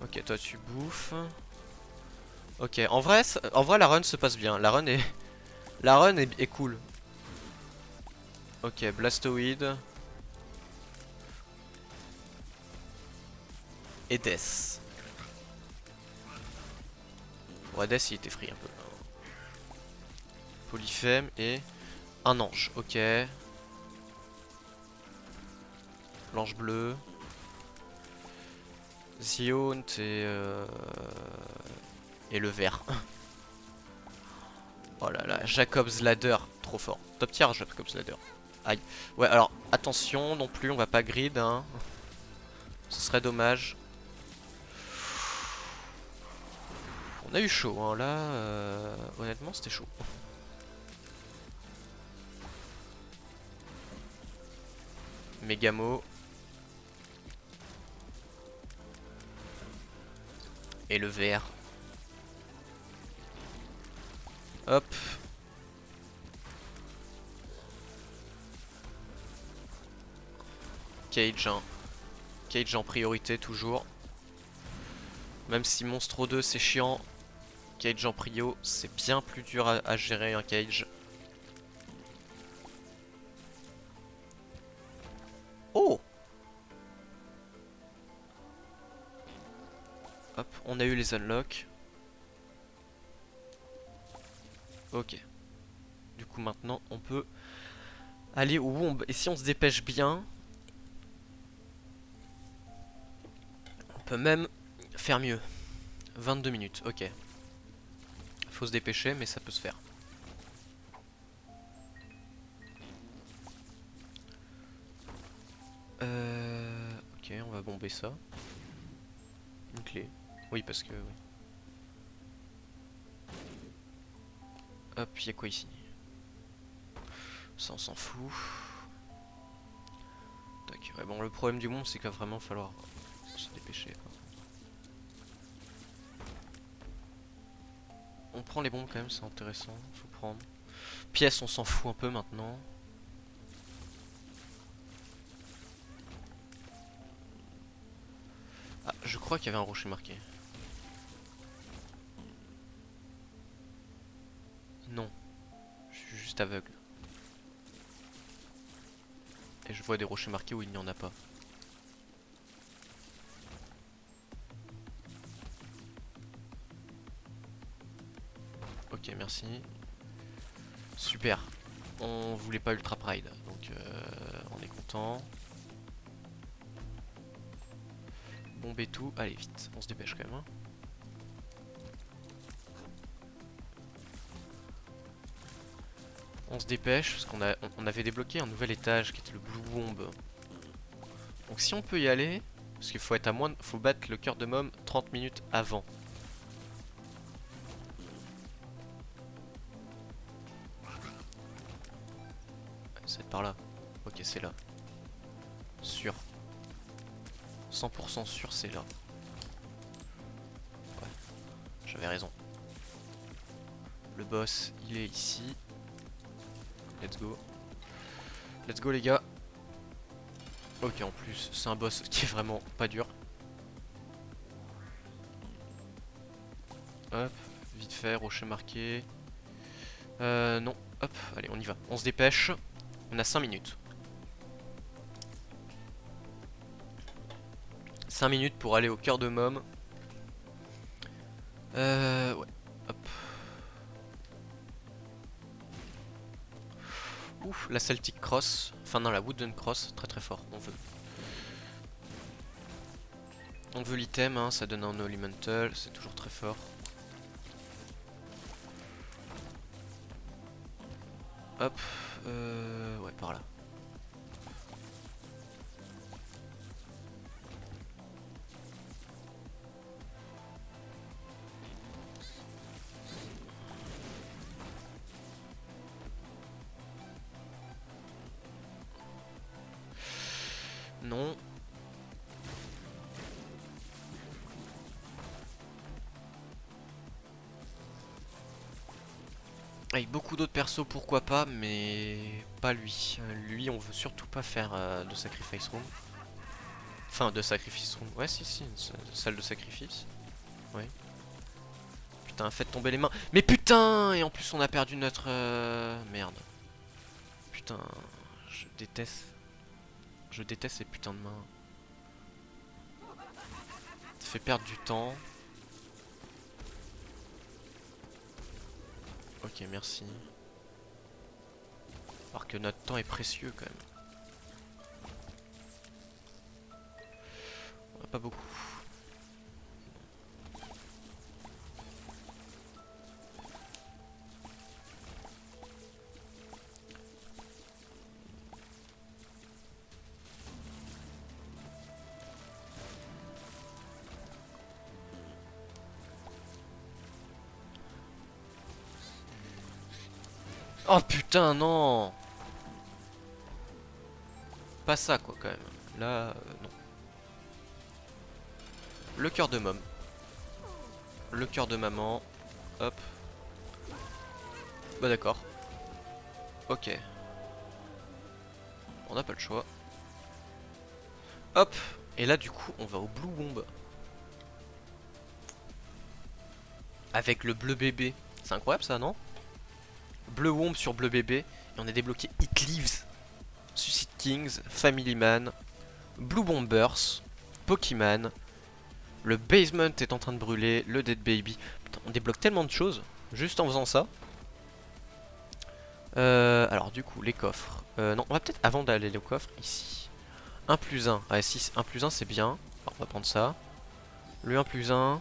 Ok toi tu bouffes. Ok en vrai la run se passe bien. La run est cool. Ok Blastoid. Et Death. Ouais Death il était free un peu. Polyphème et un ange. Ok. L'ange bleu. Zion et le vert. Oh là là, Jacob's Ladder, trop fort. Top tier Jacob's Ladder. Aïe. Ouais, alors attention non plus, on va pas grid. Hein. Ce serait dommage. On a eu chaud, hein. Là, honnêtement, c'était chaud. Mégamo. Et le vert. Hop. Cage, hein. Cage en priorité toujours. Même si Monstro 2 c'est chiant, Cage en prio c'est bien plus dur à gérer un Cage. Oh! Hop, on a eu les unlocks. Ok. Du coup maintenant on peut aller où et si on se dépêche bien, on peut même faire mieux. 22 minutes, ok. Faut se dépêcher mais ça peut se faire. Ok, on va bomber ça. Une clé. Oui, parce que... Oui. Hop, y'a quoi ici? Ça, on s'en fout. Tac. Ouais, bon, le problème du monde, c'est qu'il va vraiment falloir se dépêcher. Quoi. On prend les bombes quand même, c'est intéressant. Faut prendre. Pièces, on s'en fout un peu maintenant. Ah, je crois qu'il y avait un rocher marqué. Non. Je suis juste aveugle. Et je vois des rochers marqués où il n'y en a pas. Ok, merci. Super. On voulait pas Ultra Pride, donc on est content. Bombe et tout. Allez, vite, on se dépêche quand même. Hein. On se dépêche, parce on avait débloqué un nouvel étage qui était le Blue Bomb. Donc si on peut y aller, parce qu'il faut être à moins, faut battre le cœur de Mom 30 minutes avant. C'est par là. Ok, c'est là. Sûr. 100% sûr, c'est là. Ouais, j'avais raison. Le boss, il est ici. Let's go. Let's go les gars. Ok, en plus, c'est un boss qui est vraiment pas dur. Hop, vite fait, rocher marqué. Non, hop, allez, on y va. On se dépêche. On a 5 minutes. 5 minutes pour aller au cœur de Mom. Ouais, hop. Ouf, la Celtic Cross. Enfin, non, la Wooden Cross. Très très fort, on veut. On veut l'item, hein, ça donne un Elemental, c'est toujours très fort. Hop, ouais, par là. Non. Avec beaucoup d'autres persos, pourquoi pas, mais pas lui. Lui, on veut surtout pas faire de Sacrifice Room. Enfin, de Sacrifice Room. Ouais, si, une salle de sacrifice. Ouais. Putain, faites tomber les mains. Mais putain! Et en plus, on a perdu notre... Merde. Putain, je déteste. Je déteste ces putains de mains. Ça fait perdre du temps. Ok, merci. Alors que notre temps est précieux quand même. On a pas beaucoup. Oh putain, non! Pas ça quoi quand même. Là, non. Le cœur de Mom. Le cœur de maman. Hop. Bah d'accord. Ok. On n'a pas le choix. Hop. Et là du coup on va au Blue Bomb. Avec le bleu bébé. C'est incroyable ça, non? Bleu Womb sur bleu bébé. Et on a débloqué It Lives, Suicide Kings, Family Man, Blue Bombers, Pokémon. Le basement est en train de brûler, le Dead Baby. Putain, on débloque tellement de choses juste en faisant ça. Alors du coup, les coffres. Non, on va peut-être, avant d'aller au coffre, ici. 1 plus 1. Ah, 6, 1 plus 1, c'est bien. Alors, on va prendre ça. Le 1 plus 1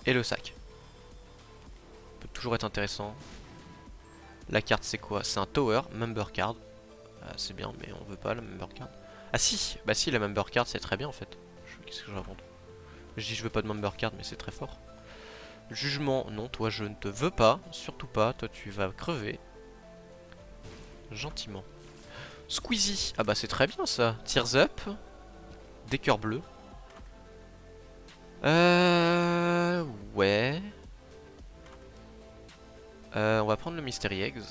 et le sac. Ça peut toujours être intéressant. La carte, c'est quoi? C'est un tower, member card. C'est bien, mais on veut pas la member card. Ah si, bah si, la member card, c'est très bien en fait. Qu'est-ce que je raconte? Je dis je veux pas de member card, mais c'est très fort. Jugement, non, toi je ne te veux pas, surtout pas, toi tu vas crever. Gentiment. Squeezie, ah bah c'est très bien ça. Tears up, des cœurs bleus. Ouais. On va prendre le Mystery Eggs.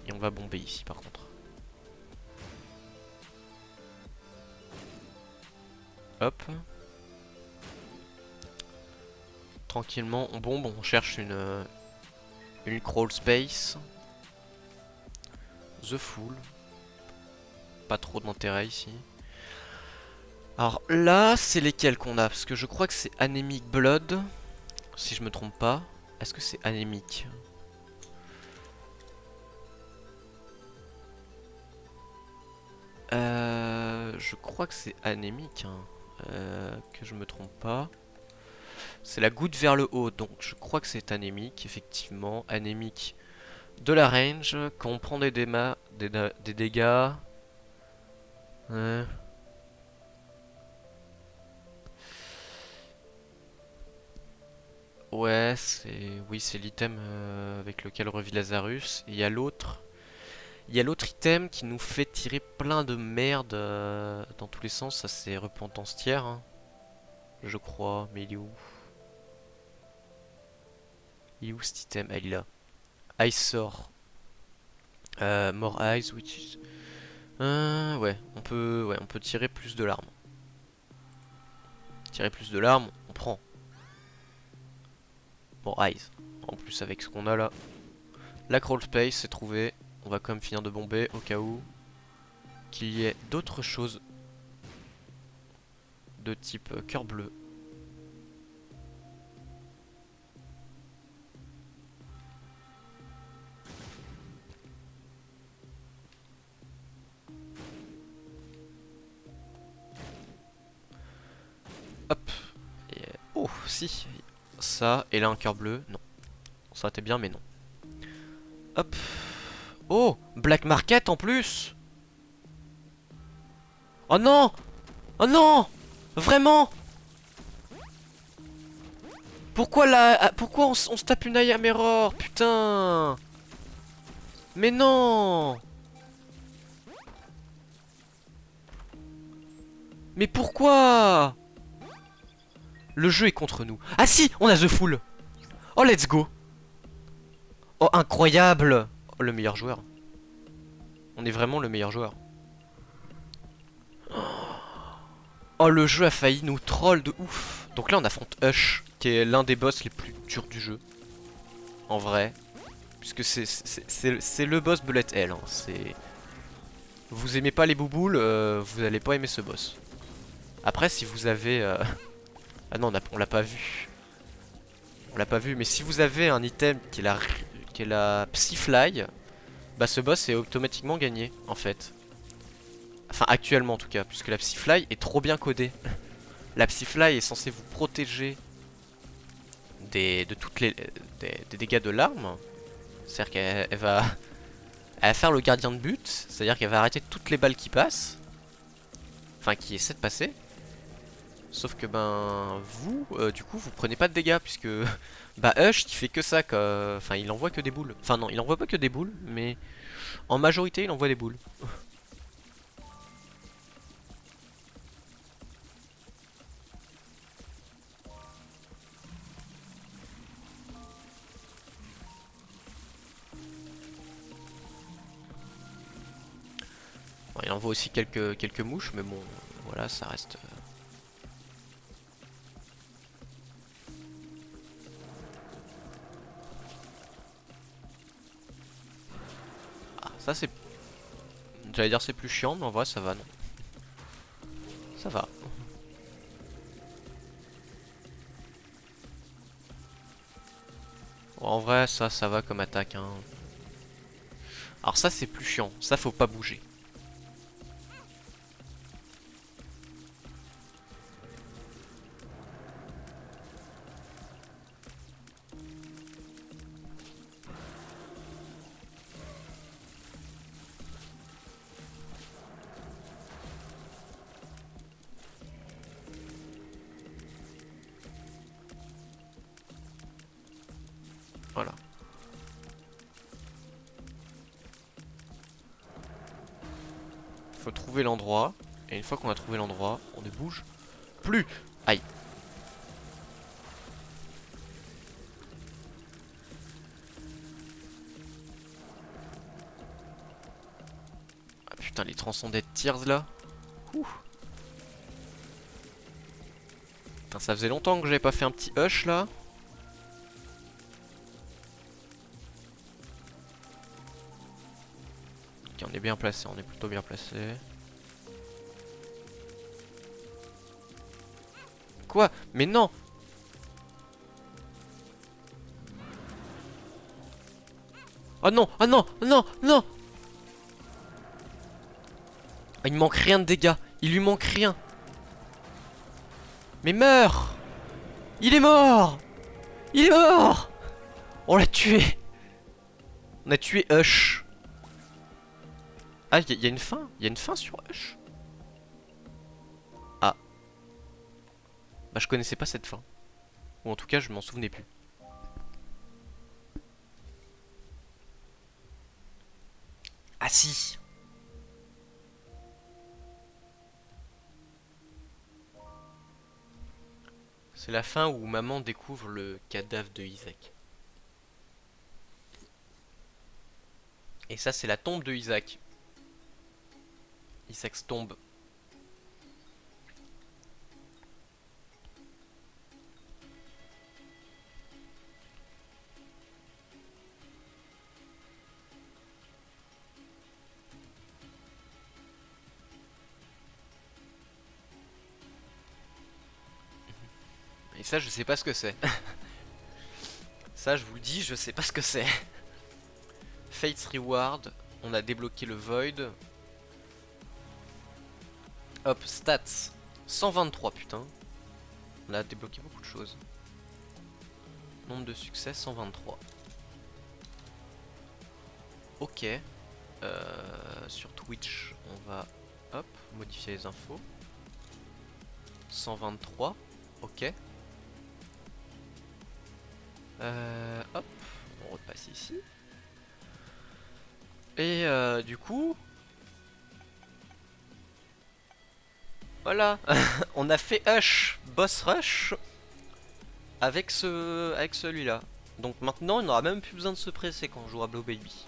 Et on va bomber ici par contre. Hop. Tranquillement, on bombe, on cherche une crawl space. The Fool. Pas trop d'intérêt ici. Alors là, c'est lesquels qu'on a? Parce que je crois que c'est Anemic Blood. Si je me trompe pas. Est-ce que c'est anémique? Je crois que c'est anémique, hein. Que je me trompe pas. C'est la goutte vers le haut, donc je crois que c'est anémique, effectivement. Anémique de la range, quand on prend des dégâts. Ouais. Ouais, oui, c'est l'item avec lequel revit Lazarus. Et il y a l'autre. Il y a l'autre item qui nous fait tirer plein de merde dans tous les sens. Ça, c'est Repentance tiers, hein, je crois. Mais il est où? Il est où cet item? Ah, il est là. Ice Sort. More Eyes, which is... ouais, on peut tirer plus de larmes. Tirer plus de larmes, on prend. More Eyes. En plus, avec ce qu'on a là. La crawl space, c'est trouvé. On va quand même finir de bomber au cas où qu'il y ait d'autres choses de type cœur bleu. Hop. Et, oh, si. Ça, et là un cœur bleu. Non. Ça aurait été bien, mais non. Hop. Oh, Black Market en plus. Oh non. Oh non. Vraiment. Pourquoi là, pourquoi on se tape une I am error? Putain. Mais non. Mais pourquoi? Le jeu est contre nous. Ah si, on a The Fool. Oh, let's go. Oh, incroyable. Oh, le meilleur joueur. On est vraiment le meilleur joueur. Oh, le jeu a failli nous troll de ouf. Donc là, on affronte Hush, qui est l'un des boss les plus durs du jeu. En vrai. Puisque c'est le boss Bullet Hell. Hein. Vous aimez pas les bouboules, vous allez pas aimer ce boss. Après, si vous avez... Ah non, on l'a pas vu. On l'a pas vu, mais si vous avez un item qui est la Psyfly, bah ce boss est automatiquement gagné, en fait. Enfin, actuellement en tout cas, puisque la Psyfly est trop bien codée. La Psyfly est censée vous protéger de toutes des dégâts de l'arme. C'est-à-dire elle va faire le gardien de but, c'est-à-dire qu'elle va arrêter toutes les balles qui passent. Enfin, qui essaient de passer. Sauf que ben vous, du coup, vous prenez pas de dégâts puisque bah Hush qui fait que ça, quoi. Enfin, il envoie que des boules. Enfin non, il envoie pas que des boules, mais en majorité, il envoie des boules. Bon, il envoie aussi quelques mouches, mais bon, voilà, ça reste. Ah, ça c'est. J'allais dire c'est plus chiant, mais en vrai ça va, non. Ça va. Bon, en vrai, ça va comme attaque, hein. Alors ça c'est plus chiant, ça faut pas bouger. Voilà. Faut trouver l'endroit. Et une fois qu'on a trouvé l'endroit, on ne bouge plus. Aïe. Ah putain, les Transcended Tears là. Ouh. Putain, ça faisait longtemps que j'avais pas fait un petit hush là. Ok, on est bien placé, on est plutôt bien placé. Quoi? Mais non! Oh non, oh non, non, non. Ah, il manque rien de dégâts. Il lui manque rien. Mais meurs. Il est mort. Il est mort. On l'a tué. On a tué Hush. Ah, il y a une fin. Il y a une fin sur Hush. Ah. Bah je connaissais pas cette fin. Ou en tout cas je m'en souvenais plus. Ah si. C'est la fin où maman découvre le cadavre de Isaac. Et ça c'est la tombe de Isaac. Isaac's tombe. Et ça je sais pas ce que c'est. Ça je vous le dis, je sais pas ce que c'est. Fate's Reward. On a débloqué le Void. Hop, stats. 123 putain. On a débloqué beaucoup de choses. Nombre de succès 123. Ok. Sur Twitch, on va hop, modifier les infos. 123. Ok. Hop, on repasse ici. Et du coup, voilà, on a fait Hush, Boss Rush avec celui-là. Donc maintenant, on n'aura même plus besoin de se presser quand on joue à Blow Baby.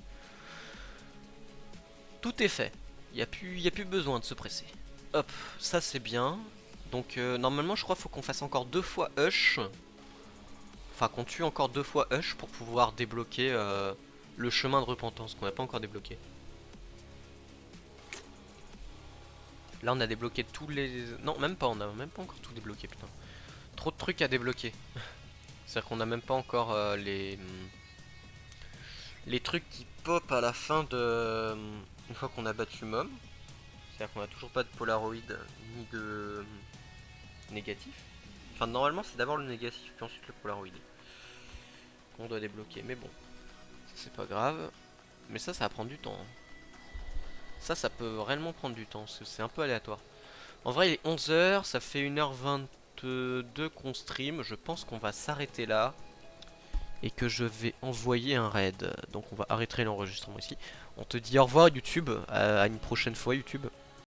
Tout est fait. Il n'y a plus besoin de se presser. Hop, ça c'est bien. Donc normalement, je crois qu'il faut qu'on fasse encore 2 fois Hush. Enfin, qu'on tue encore 2 fois Hush pour pouvoir débloquer le chemin de repentance qu'on n'a pas encore débloqué. Là, on a débloqué tous les... Non, même pas, on a même pas encore tout débloqué, putain. Trop de trucs à débloquer. C'est-à-dire qu'on a même pas encore les trucs qui pop à la fin de... Une fois qu'on a battu Mom. C'est-à-dire qu'on a toujours pas de Polaroid ni de négatif. Enfin, normalement, c'est d'abord le négatif, puis ensuite le Polaroid qu'on doit débloquer. Mais bon, c'est pas grave. Mais ça va prendre du temps. Ça peut réellement prendre du temps, parce que c'est un peu aléatoire. En vrai, il est 11h, ça fait 1h22 qu'on stream. Je pense qu'on va s'arrêter là. Et que je vais envoyer un raid. Donc on va arrêter l'enregistrement ici. On te dit au revoir YouTube, à une prochaine fois YouTube.